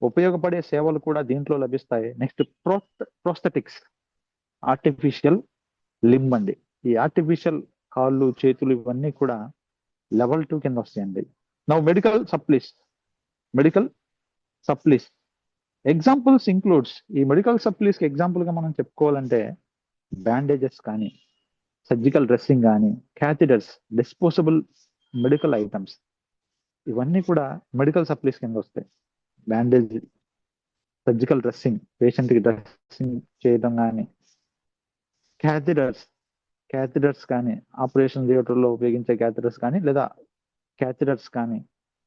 ఉపయోగపడే సేవలు కూడా దీంట్లో లభిస్తాయి. నెక్స్ట్ ప్రోస్థెటిక్స్, ఆర్టిఫిషియల్ లింబ్ అండి. ఈ ఆర్టిఫిషియల్ కాళ్ళు, చేతులు ఇవన్నీ కూడా లెవెల్ 2 కింద వస్తాయండి. Now medical supplies examples includes. ఈ మెడికల్ సప్లీస్ కి ఎగ్జాంపుల్ గా మనం చెప్పుకోవాలంటే బ్యాండేజెస్ కానీ, సర్జికల్ డ్రెస్సింగ్ కానీ, క్యాథిటర్స్, డిస్పోజబుల్ మెడికల్ ఐటమ్స్, ఇవన్నీ కూడా మెడికల్ సప్లీస్ కింద వస్తాయి. బ్యాండేజ్, సర్జికల్ డ్రెస్సింగ్, పేషెంట్ కి డ్రెస్సింగ్ చేయడం కానీ, క్యాథిటర్స్ కానీ, ఆపరేషన్ థియేటర్లో ఉపయోగించే క్యాథిటర్స్ కానీ, లేదా క్యాథెటర్స్ కానీ,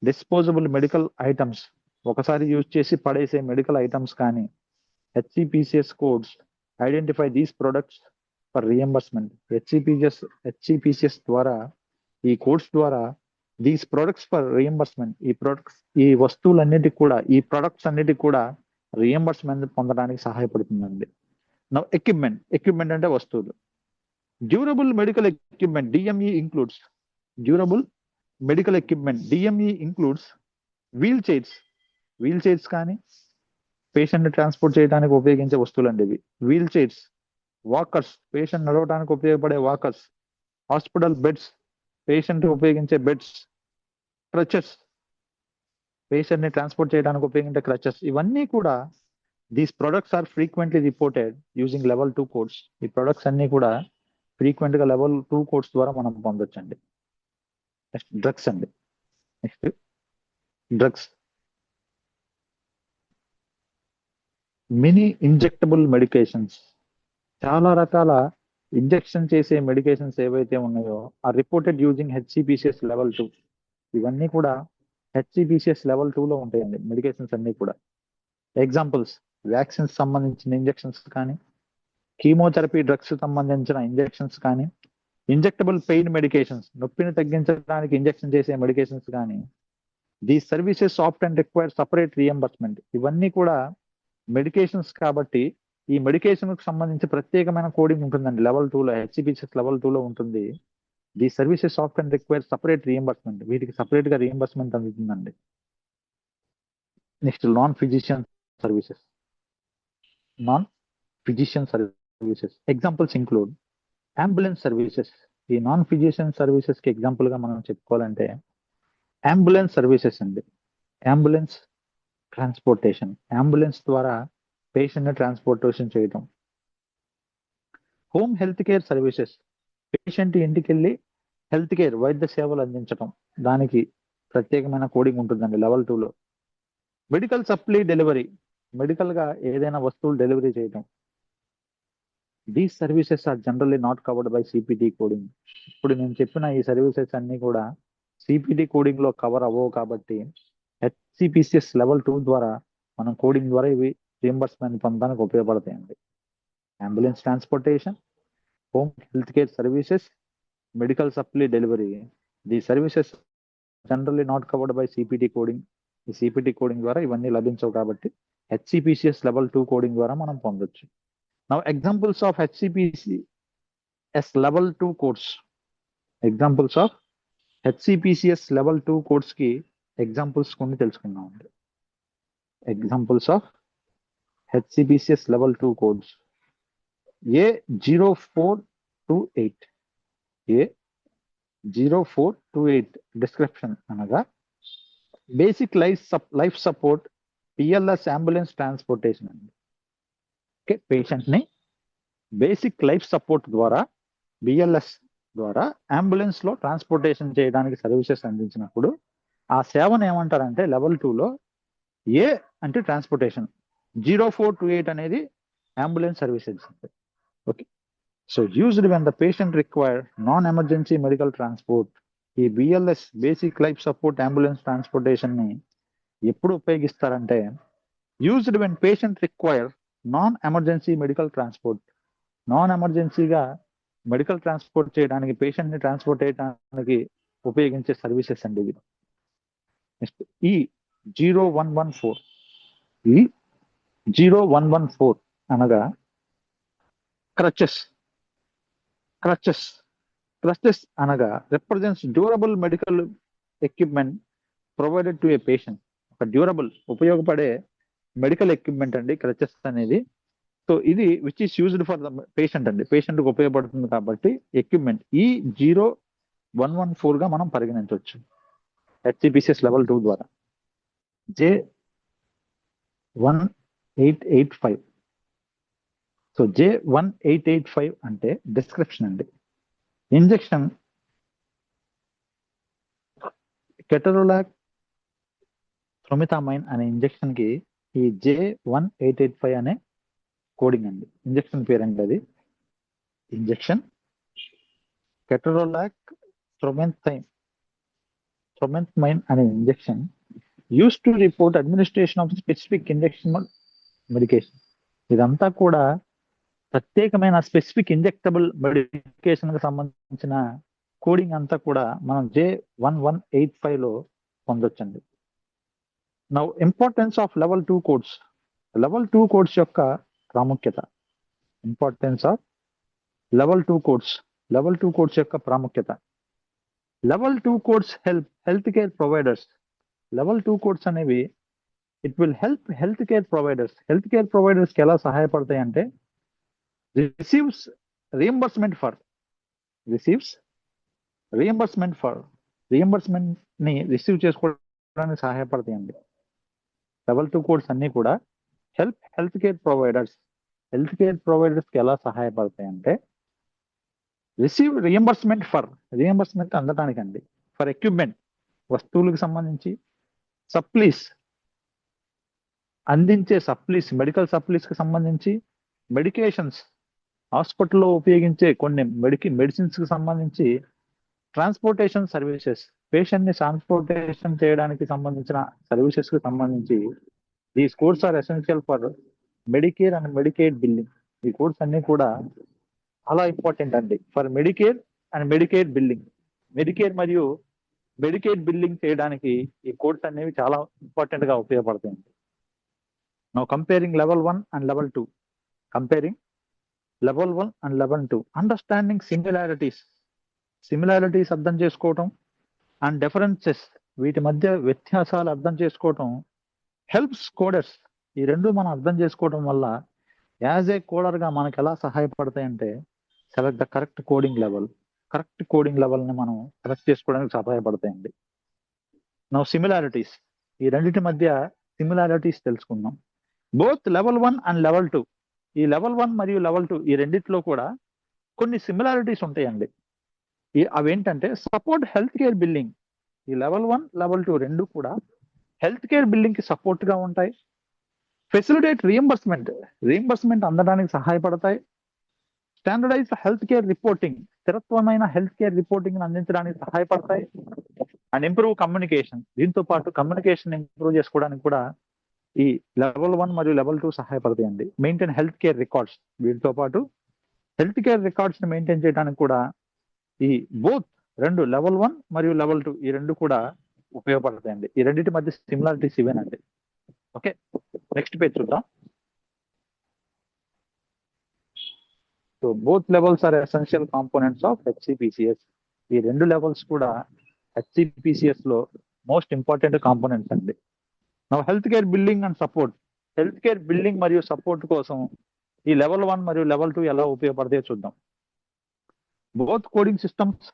డిస్పోజబుల్ మెడికల్ ఐటమ్స్, ఒకసారి యూజ్ చేసి పడేసే మెడికల్ ఐటమ్స్ కానీ, HCPCS codes identify these products for reimbursement. HCPCS ద్వారా, ఈ కోడ్స్ ద్వారా దీస్ ప్రొడక్ట్స్ ఫర్ రియంబర్స్మెంట్, ఈ వస్తువులన్నిటికి కూడా, ఈ ప్రొడక్ట్స్ అన్నిటికి కూడా రియంబర్స్మెంట్ పొందడానికి సహాయపడుతుందండి. ఎక్విప్మెంట్ అంటే వస్తువులు. Durable medical equipment DME includes wheelchairs కానీ, పేషెంట్ ట్రాన్స్పోర్ట్ చేయడానికి ఉపయోగించే వస్తువులు అండి ఇవి. వీల్ చైర్స్, వాకర్స్, పేషెంట్ నడవడానికి ఉపయోగపడే వాకర్స్, హాస్పిటల్ బెడ్స్, పేషెంట్ ఉపయోగించే బెడ్స్, క్రచెస్, పేషెంట్ ని ట్రాన్స్పోర్ట్ చేయడానికి ఉపయోగించే క్రచెస్. ఇవన్నీ కూడా these products are frequently reported using level 2 codes. ఈ ప్రొడక్ట్స్ అన్ని కూడా ఫ్రీక్వెంట్ గా లెవెల్ 2 కోడ్స్ ద్వారా మనం పొందొచ్చండి. నెక్స్ట్ డ్రగ్స్ అండి. మినీ ఇంజెక్టబుల్ మెడికేషన్స్, చాలా రకాల ఇంజెక్షన్ చేసే మెడికేషన్స్ ఏవైతే ఉన్నాయో ఆ రిపోర్టెడ్ యూజింగ్ హెచ్సిపిసిఎస్ లెవెల్ 2. ఇవన్నీ కూడా హెచ్సిపిసిఎస్ లెవెల్ 2 లో ఉంటాయండి మెడికేషన్స్ అన్ని కూడా. ఎగ్జాంపుల్స్, వ్యాక్సిన్స్ సంబంధించిన ఇంజెక్షన్స్ కానీ, కీమోథెరపీ డ్రగ్స్ సంబంధించిన ఇంజెక్షన్స్ కానీ, ఇంజెక్టబుల్ పెయిన్ మెడికేషన్స్, నొప్పిని తగ్గించడానికి ఇంజెక్షన్ చేసే మెడికేషన్స్ కానీ. These services often require separate reimbursement. ఇవన్నీ కూడా మెడికేషన్స్ కాబట్టి ఈ మెడికేషన్ కు సంబంధించి ప్రత్యేకమైన కోడింగ్ ఉంటుందండి లెవెల్ 2 లో, హెచ్సిపిసిఎస్ లెవెల్ 2 లో ఉంటుంది. The services often require separate reimbursement. వీటికి సపరేట్ గా రియంబర్స్మెంట్ అందుతుందండి. Next non physician services. Examples include ambulance services. ఈ నాన్ ఫిజిషియన్ సర్వీసెస్ కి ఎగ్జాంపుల్ గా మనం చెప్పుకోవాలంటే అంబులెన్స్ సర్వీసెస్ అండి. అంబులెన్స్ ట్రాన్స్పోర్టేషన్, అంబులెన్స్ ద్వారా పేషెంట్ ని ట్రాన్స్పోర్టేషన్ చేయడం. Home health care services, patient ఇంటికి వెళ్ళి హెల్త్ కేర్, వైద్య సేవలు అందించడం. దానికి ప్రత్యేకమైన కోడింగ్ ఉంటుందండి లెవెల్ 2 లో. మెడికల్ సప్లై డెలివరీ, మెడికల్ గా ఏదైనా వస్తువులు డెలివరీ చేయడం. These services are generally not covered by CPT coding. ఇప్పుడు నేను చెప్పిన ఈ సర్వీసెస్ అన్ని కూడా సిపిటి కోడింగ్ లో కవర్ అవ్వవు కాబట్టి హెచ్సిపిసిఎస్ లెవెల్ 2 ద్వారా మనం కోడింగ్ ద్వారా ఇవి రియంబర్స్మెంట్ పొందడానికి ఉపయోగపడతాయండి. Ambulance transportation, home health care services, medical supply delivery. The services generally not covered by CPT coding. ఈ సిపిటి కోడింగ్ ద్వారా ఇవన్నీ లభించవు కాబట్టి హెచ్సిపిసిఎస్ లెవెల్ 2 కోడింగ్ ద్వారా మనం పొందొచ్చు. Now examples of HCPCS level 2 codes. Examples of HCPCS level 2 codes కి ఎగ్జాంపుల్స్ కొన్ని తెలుసుకుందాం. Examples of HCPCS level 2 codes. A0428. A0428 description అనగా basic life support BLS ambulance transportation అండి. ఓకే, పేషెంట్ ని బేసిక్ లైఫ్ సపోర్ట్ ద్వారా, బిఎల్ఎస్ ద్వారా అంబులెన్స్ లో ట్రాన్స్పోర్టేషన్ చేయడానికి సర్వీసెస్ అందించినప్పుడు ఆ సేవను ఏమంటారంటే లెవెల్ 2 లో ఏ అంటే ట్రాన్స్పోర్టేషన్, 0428 అనేది ambulance services. Okay, so used when the patient require non emergency medical transport. ఈ BLS basic life support ambulance transportation ని ఎప్పుడు ఉపయోగిస్తారంటే used when patient require non emergency medical transport. Non ఎమర్జెన్సీగా మెడికల్ ట్రాన్స్పోర్ట్ చేయడానికి, పేషెంట్ ని ట్రాన్స్పోర్ట్ చేయడానికి ఉపయోగించే సర్వీసెస్ అండి ఇవి. Next E0114. E0114 అనగా క్రచెస్ అనగా represents durable medical equipment provided to A patient. ఒక డ్యూరబుల్, ఉపయోగపడే మెడికల్ ఎక్విప్మెంట్ అండి క్రచెస్ అనేది. సో ఇది which is used for the patient అండి, పేషెంట్ కు ఉపయోగపడుతుంది కాబట్టి ఎక్విప్మెంట్ E0114 గా మనం పరిగణించవచ్చు హెచ్సిపిసిఎస్ లెవెల్ 2 ద్వారా. J1885. సో J1885 అంటే డిస్క్రిప్షన్ అండి. ఇంజెక్షన్ కెటరోలాక్ థ్రోమిథామైన్ అనే ఇంజెక్షన్ కి ఈ J1885 అనే కోడింగ్ అండి. ఇంజెక్షన్ పేరండి అది. ఇంజెక్షన్ కెటరోలాక్ థ్రోమిథైన్ Tromethamine అనే injection use to report administration of specific injection medication. ఇదంతా కూడా ప్రత్యేకమైన స్పెసిఫిక్ ఇంజెక్టబుల్ మెడికేషన్ కి సంబంధించిన కోడింగ్ అంతా కూడా మనం J1185 లో పొందొచ్చండి. Now importance of level 2 codes. Level 2 codes యొక్క ప్రాముఖ్యత. Importance of level 2 codes. Level 2 codes యొక్క ప్రాముఖ్యత. Level 2 codes help health care providers. Level 2 codes అనేవి it will help health care providers. Health care providers కి ఎలా సహాయపడతాయి అంటే రిసీవ్స్ రియంబర్స్మెంట్ ఫర్ రియంబర్స్మెంట్ ని రిసీవ్ చేసుకోవడానికి సహాయపడతాయండి. లెవెల్ 2 కోడ్స్ అన్ని కూడా help health care providers. Health care providers కి ఎలా సహాయపడతాయి అంటే రిసీవ్ రియంబర్స్మెంట్ అందటానికి అండి. ఫర్ ఎక్విప్మెంట్, వస్తువులకు సంబంధించి, సప్లీస్ అందించే సప్లీస్, మెడికల్ సప్లీస్ కి సంబంధించి, మెడికేషన్స్ హాస్పిటల్లో ఉపయోగించే కొన్ని మెడిసిన్స్ కి సంబంధించి, ట్రాన్స్పోర్టేషన్ సర్వీసెస్ పేషెంట్ ని ట్రాన్స్పోర్టేషన్ చేయడానికి సంబంధించిన సర్వీసెస్ కి సంబంధించి these codes are essential for Medicare and Medicaid billing. ఈ కోడ్స్ అన్ని కూడా చాలా ఇంపార్టెంట్ అండి for Medicare and Medicaid billing. Medicare మరియు మెడికేడ్ బిల్లింగ్ చేయడానికి ఈ కోడ్స్ అనేవి చాలా ఇంపార్టెంట్ గా ఉపయోగపడతాయండి. Now comparing level 1 and level 2. Comparing level 1 and level 2. Understanding similarities అర్థం చేసుకోవటం అండ్ డిఫరెన్సెస్ వీటి మధ్య వ్యత్యాసాలు అర్థం చేసుకోవటం హెల్ప్స్ కోడర్స్. ఈ రెండు మనం అర్థం చేసుకోవడం వల్ల యాజ్ ఏ కోడర్ గా మనకు ఎలా సహాయపడతాయి అంటే select the correct coding level. Correct coding level ని మనం సెలెక్ట్ చేసుకోవడానికి సహాయపడతాయండి. Now similarities. ఈ రెండింటి మధ్య సిమిలారిటీస్ తెలుసుకుందాం. Both level 1 and level 2. ఈ లెవెల్ 1 మరియు లెవెల్ 2 ఈ రెండిట్లో కూడా కొన్ని సిమిలారిటీస్ ఉంటాయండి. అవేంటంటే సపోర్ట్ హెల్త్ కేర్ బిల్లింగ్. ఈ లెవెల్ 1 లెవెల్ 2 రెండు కూడా హెల్త్ కేర్ బిల్లింగ్ కి సపోర్ట్ గా ఉంటాయి. ఫెసిలిటేట్ రియంబర్స్మెంట్ అందడానికి సహాయపడతాయి. స్టాండర్డైజ్డ్ హెల్త్ కేర్ రిపోర్టింగ్, స్థిరత్వమైన హెల్త్ కేర్ రిపోర్టింగ్ అందించడానికి సహాయపడతాయి. And improve communication. దీంతో పాటు కమ్యూనికేషన్ ఇంప్రూవ్ చేసుకోవడానికి కూడా ఈ లెవెల్ 1 మరియు లెవెల్ 2 సహాయపడతాయండి. Maintain health care records. వీటితో పాటు హెల్త్ కేర్ రికార్డ్స్ ని మెయింటైన్ చేయడానికి కూడా ఈ బోత్ రెండు లెవెల్ 1 మరియు లెవెల్ 2 ఈ రెండు కూడా ఉపయోగపడతాయండి. ఈ రెండింటి మధ్య సిమిలారిటీస్ ఇవేనండి. ఓకే, నెక్స్ట్ పేజ్ చూద్దాం. So both levels are essential components of HCPCS. ఈ రెండు లెవెల్స్ కూడా హెచ్సిపిసిఎస్ లో మోస్ట్ ఇంపార్టెంట్ కాంపోనెంట్స్ అండి. Now health care building and support. Health care building మరియు సపోర్ట్ కోసం ఈ లెవెల్ 1 మరియు లెవెల్ 2 ఎలా ఉపయోగపడతాయో చూద్దాం. Both coding systems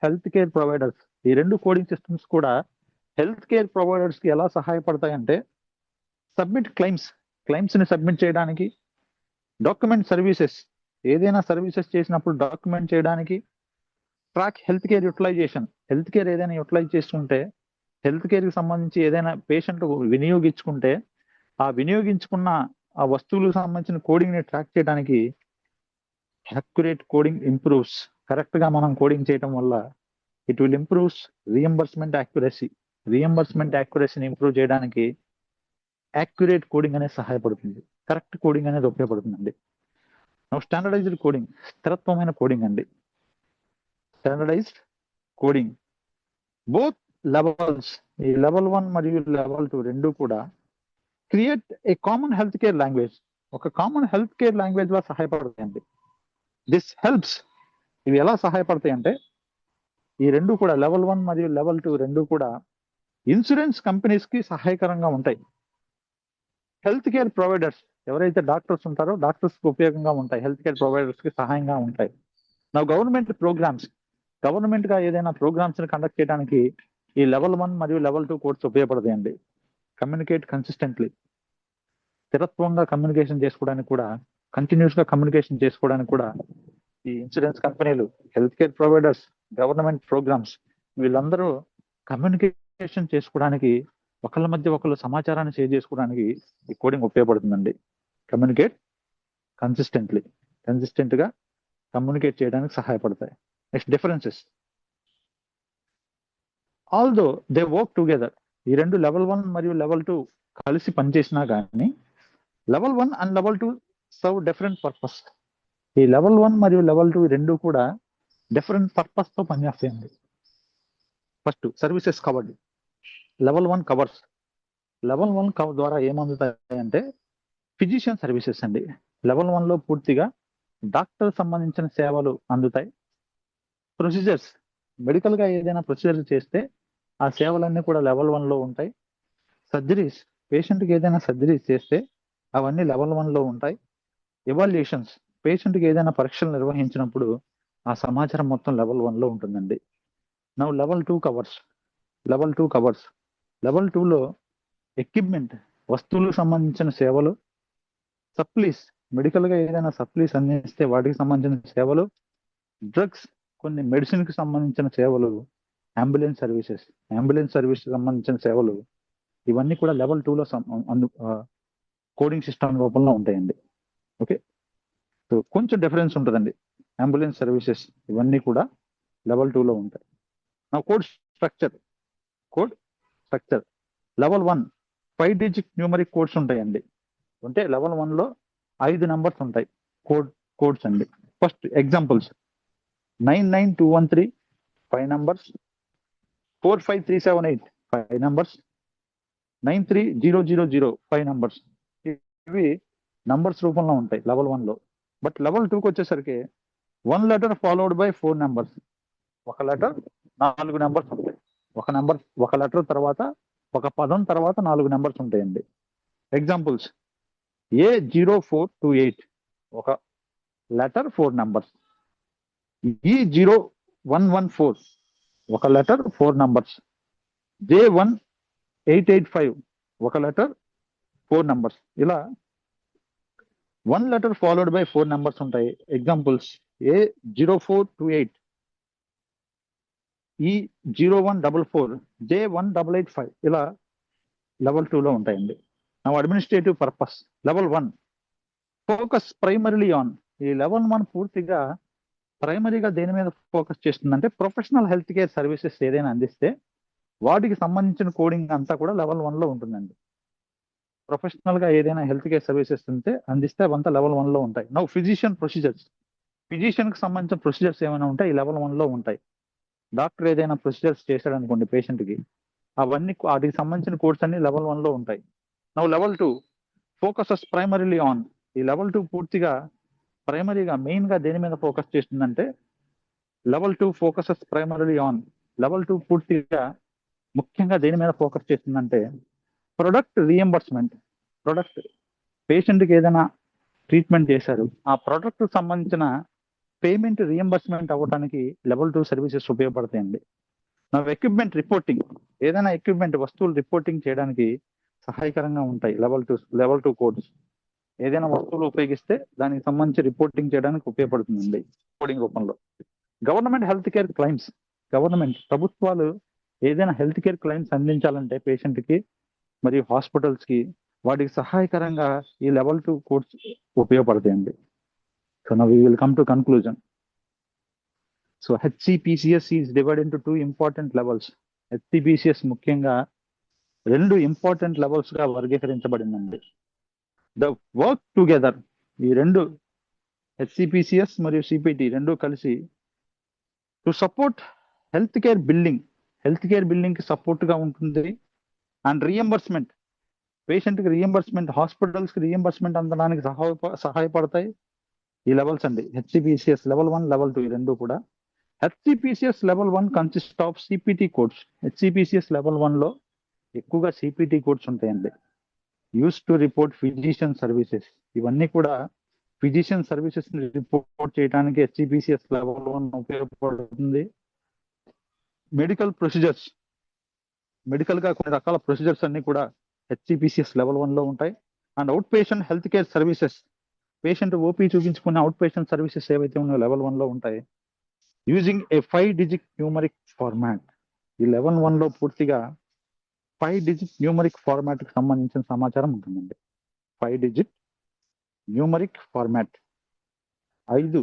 health care providers. ఈ రెండు కోడింగ్ సిస్టమ్స్ కూడా హెల్త్ కేర్ ప్రొవైడర్స్ కి ఎలా సహాయపడతాయంటే సబ్మిట్ క్లైమ్స్ ని సబ్మిట్ చేయడానికి, డాక్యుమెంట్ సర్వీసెస్ ఏదైనా సర్వీసెస్ చేసినప్పుడు డాక్యుమెంట్ చేయడానికి, track health care utilisation. Health care ఏదైనా యూటిలైజ్ చేసుకుంటే, హెల్త్ కేర్ కి సంబంధించి ఏదైనా పేషెంట్ వినియోగించుకుంటే ఆ వినియోగించుకున్న ఆ వస్తువులకు సంబంధించిన కోడింగ్ ని ట్రాక్ చేయడానికి యాక్యురేట్ కోడింగ్ ఇంప్రూవ్స్. కరెక్ట్ గా మనం కోడింగ్ చేయడం వల్ల ఇట్ విల్ ఇంప్రూవ్స్ రియంబర్స్మెంట్ యాక్యురసీని ఇంప్రూవ్ చేయడానికి యాక్యురేట్ కోడింగ్ అనేది సహాయపడుతుంది. కరెక్ట్ కోడింగ్ అనేది ఉపయోగపడుతుందండి. స్టాండర్డైజ్డ్ కోడింగ్, స్థిరత్వమైన కోడింగ్ అండి. స్టాండర్డైజ్డ్ కోడింగ్ బోత్ లెవెల్స్, ఈ లెవెల్ 1 మరియు లెవెల్ 2 రెండు కూడా create a common health care language. ఒక కామన్ హెల్త్ కేర్ లాంగ్వేజ్ లా సహాయపడతాయండి. This helps. ఇవి ఎలా సహాయపడతాయి అంటే ఈ రెండు కూడా లెవెల్ 1 మరియు లెవెల్ 2 రెండు కూడా ఇన్సూరెన్స్ కంపెనీస్ కి సహాయకరంగా ఉంటాయి. హెల్త్ కేర్ ప్రొవైడర్స్ ఎవరైతే డాక్టర్స్ ఉంటారో డాక్టర్స్ కి ఉపయోగంగా ఉంటాయి. హెల్త్ కేర్ ప్రొవైడర్స్ కి సహాయంగా ఉంటాయి. నా గవర్నమెంట్ ప్రోగ్రామ్స్, గవర్నమెంట్ గా ఏదైనా ప్రోగ్రామ్స్ ని కండక్ట్ చేయడానికి ఈ లెవెల్ 1 మరియు లెవెల్ 2 కోర్స్ ఉపయోగపడతాయండి. Communicate consistently. స్థిరత్వంగా కమ్యూనికేషన్ చేసుకోవడానికి కూడా, కంటిన్యూస్ గా కమ్యూనికేషన్ చేసుకోవడానికి కూడా ఈ ఇన్సూరెన్స్ కంపెనీలు, health care providers, government programmes వీళ్ళందరూ కమ్యూనికేషన్ చేసుకోవడానికి, ఒకళ్ళ మధ్య ఒకళ్ళు సమాచారాన్ని షేర్ చేసుకోవడానికి ఈ కోడింగ్ ఉపయోగపడుతుందండి. కమ్యూనికేట్ కన్సిస్టెంట్ గా కమ్యూనికేట్ చేయడానికి సహాయపడతాయి. Next differences. Although they work together. ఈ రెండు లెవెల్ 1 మరియు లెవెల్ 2 కలిసి పనిచేసినా కానీ level 1 and level 2 serve different purpose. ఈ లెవెల్ 1 మరియు లెవెల్ 2 రెండు కూడా డిఫరెంట్ పర్పస్ తో పనిచేస్తాయండి. First services covered. Level 1 covers. Level 1 cover ద్వారా ఏమందుతాయంటే ఫిజిషియన్ సర్వీసెస్ అండి. లెవెల్ 1 లో పూర్తిగా డాక్టర్ సంబంధించిన సేవలు అందుతాయి. ప్రొసీజర్స్, మెడికల్ గా ఏదైనా ప్రొసీజర్ చేస్తే ఆ సేవలన్నీ కూడా లెవెల్ 1 లో ఉంటాయి. సర్జరీస్, పేషెంట్కి ఏదైనా సర్జరీస్ చేస్తే అవన్నీ లెవెల్ 1 లో ఉంటాయి. ఎవాల్యుయేషన్స్, పేషెంట్కి ఏదైనా పరీక్షలు నిర్వహించినప్పుడు ఆ సమాచారం మొత్తం లెవెల్ 1 లో ఉంటుందండి. Now level 2 covers. Level 2 covers. Level 2 లో ఎక్విప్మెంట్, వస్తువులకు సంబంధించిన సేవలు, సప్లీస్, మెడికల్ గా ఏదైనా సప్లీస్ అందిస్తే వాటికి సంబంధించిన సేవలు, డ్రగ్స్, కొన్ని మెడిసిన్ కి సంబంధించిన సేవలు, అంబులెన్స్ సర్వీసెస్, అంబులెన్స్ సర్వీస్ సంబంధించిన సేవలు, ఇవన్నీ కూడా లెవెల్ 2 లో కోడింగ్ సిస్టమ్ రూపంలో ఉంటాయండి. ఓకే, సో కొంచెం డిఫరెన్స్ ఉంటుందండి. అంబులెన్స్ సర్వీసెస్ ఇవన్నీ కూడా లెవెల్ 2 లో ఉంటాయి. నా code structure. Code structure level 1 5 digit numeric codes ఉంటాయండి. అంటే లెవెల్ 1 లో 5 నంబర్స్ ఉంటాయి. కోడ్స్ అండి. First examples 99213 5 numbers, 45378 5 numbers, 93000 5 numbers. ఇవి నంబర్స్ రూపంలో ఉంటాయి లెవెల్ 1 లో. బట్ లెవెల్ 2కి వచ్చేసరికి 1 లెటర్ ఫాలోడ్ బై 4 నంబర్స్. ఒక లెటర్ 4 నెంబర్స్ ఉంటాయి. ఒక లెటర్ తర్వాత ఒక పదం తర్వాత 4 నెంబర్స్ ఉంటాయండి. ఎగ్జాంపుల్స్ A0428 ఒక లెటర్ 4 నెంబర్స్. E0114 ఒక లెటర్ 4 నంబర్స్. J1885 ఒక లెటర్ 4 నంబర్స్. ఇలా 1 లెటర్ ఫాలోడ్ బై 4 నెంబర్స్ ఉంటాయి. ఎగ్జాంపుల్స్ A0428, E0144, J1885 ఇలా లెవెల్ 2 లో ఉంటాయండి. నా administrative purpose. Level 1 focus primarily on. ఈ లెవెల్ 1 పూర్తిగా ప్రైమరీగా దేని మీద ఫోకస్ చేస్తుందంటే ప్రొఫెషనల్ హెల్త్ కేర్ సర్వీసెస్ ఏదైనా అందిస్తే వాటికి సంబంధించిన కోడింగ్ అంతా కూడా లెవెల్ 1 లో ఉంటుందండి. ప్రొఫెషనల్ గా ఏదైనా హెల్త్ కేర్ సర్వీసెస్ అందిస్తే అవంతా లెవెల్ 1 లో ఉంటాయి. Now physician procedures. ఫిజిషియన్ కి సంబంధించిన ప్రొసీజర్స్ ఏమైనా ఉంటాయి ఈ లెవెల్ 1 లో ఉంటాయి. డాక్టర్ ఏదైనా ప్రొసీజర్స్ చేశాడు అనుకోండి పేషెంట్ కి, అవన్నీ వాటికి సంబంధించిన కోడ్స్ అన్ని లెవెల్ 1 లో ఉంటాయి. Now level 2 focuses primarily on. ఈ లెవెల్ 2 పూర్తిగా ప్రైమరీగా మెయిన్ గా దేని మీద ఫోకస్ చేస్తుందంటే level 2 focuses primarily on. Level 2 పూర్తిగా ముఖ్యంగా దేని మీద ఫోకస్ చేస్తుందంటే ప్రొడక్ట్ రీఎంబర్స్మెంట్. ప్రొడక్ట్, పేషెంట్కి ఏదైనా ట్రీట్మెంట్ చేశారు, ఆ ప్రొడక్ట్ సంబంధించిన పేమెంట్ రీఎంబర్స్మెంట్ అవ్వడానికి లెవెల్ 2 సర్వీసెస్ ఉపయోగపడతాయండి. నా ఎక్విప్మెంట్ రిపోర్టింగ్, ఏదైనా ఎక్విప్మెంట్ వస్తువులు రిపోర్టింగ్ చేయడానికి సహాయకరంగా ఉంటాయి లెవెల్ 2 కోడ్స్. ఏదైనా వస్తువులు ఉపయోగిస్తే దానికి సంబంధించి రిపోర్టింగ్ చేయడానికి ఉపయోగపడుతుందండి కోడింగ్ రూపంలో. Government health care claims. Government, ప్రభుత్వాలు ఏదైనా హెల్త్ కేర్ క్లైమ్స్ అందించాలంటే పేషెంట్ కి మరియు హాస్పిటల్స్ కి వాటికి సహాయకరంగా ఈ లెవెల్ 2 కోడ్స్ ఉపయోగపడతాయండి. So now we will come to conclusion. So HCPCS is divide into 2 important levels. HCPCS ముఖ్యంగా 2 ఇంపార్టెంట్ లెవెల్స్ గా వర్గీకరించబడిందండి. The work together. ఈ రెండు HCPCS మరియు CPT రెండు కలిసి to support health care building. Health care building కి సపోర్ట్ గా ఉంటుంది. అండ్ రీఎంబర్స్మెంట్, పేషెంట్ కి రీఎంబర్స్మెంట్, హాస్పిటల్స్ కి రీఎంబర్స్మెంట్ అందడానికి సహాయపడతాయి ఈ లెవెల్స్ అండి. HCPCS లెవెల్ 1, లెవెల్ 2 ఈ రెండు కూడా. HCPCS level 1 consist of CPT codes. HCPCS level 1 లో ఎక్కువగా CPT కోడ్స్ ఉంటాయండి. Use to report physician services. ఇవన్నీ కూడా ఫిజిషియన్ సర్వీసెస్ ని రిపోర్ట్ చేయడానికి HCPCS లెవెల్ 1 ఉపయోగపడుతుంది. మెడికల్ ప్రొసీజర్స్, మెడికల్ గా కొన్ని రకాల ప్రొసీజర్స్ అన్ని కూడా HCPCS లెవెల్ 1 లో ఉంటాయి. And out patient health care services, patient OP చూపించుకునే అవుట్ పేషెంట్ సర్వీసెస్ ఏవైతే ఉన్నాయో లెవెల్ 1 లో ఉంటాయి. Using a 5 digit numeric format. ఈ లెవెల్ 1 లో పూర్తిగా 5 డిజిట్ న్యూమరిక్ ఫార్మాట్ కి సంబంధించిన సమాచారం ఉంటుందండి. 5 డిజిట్ న్యూమరిక్ ఫార్మాట్, 5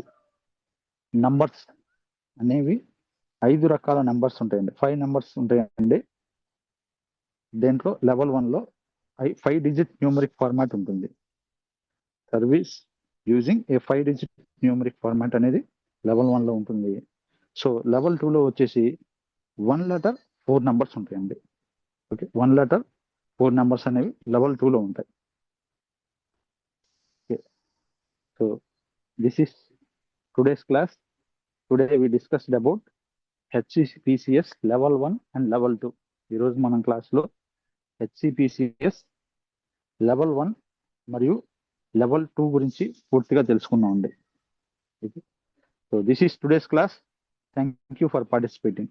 నంబర్స్ అనేవి 5 రకాల నెంబర్స్ ఉంటాయండి, 5 నెంబర్స్ ఉంటాయండి. దేంట్లో లెవెల్ 1లో 5 డిజిట్ న్యూమరిక్ ఫార్మాట్ ఉంటుంది. Service using a 5 digit numeric format అనేది లెవెల్ 1లో ఉంటుంది. సో లెవెల్ 2లో వచ్చేసి 1 లెటర్ 4 నెంబర్స్ ఉంటాయండి. ఓకే, 1 లెటర్ 4 నెంబర్స్ అనేవి లెవెల్ 2లో ఉంటాయి. Okay, so this is today's class. Today we discussed about HCPCS level 1 and level 2. ఈరోజు మనం క్లాస్లో హెచ్సిపిసిఎస్ లెవెల్ 1 మరియు లెవెల్ 2 గురించి పూర్తిగా తెలుసుకున్నామండి. So this is today's class. Thank you for participating.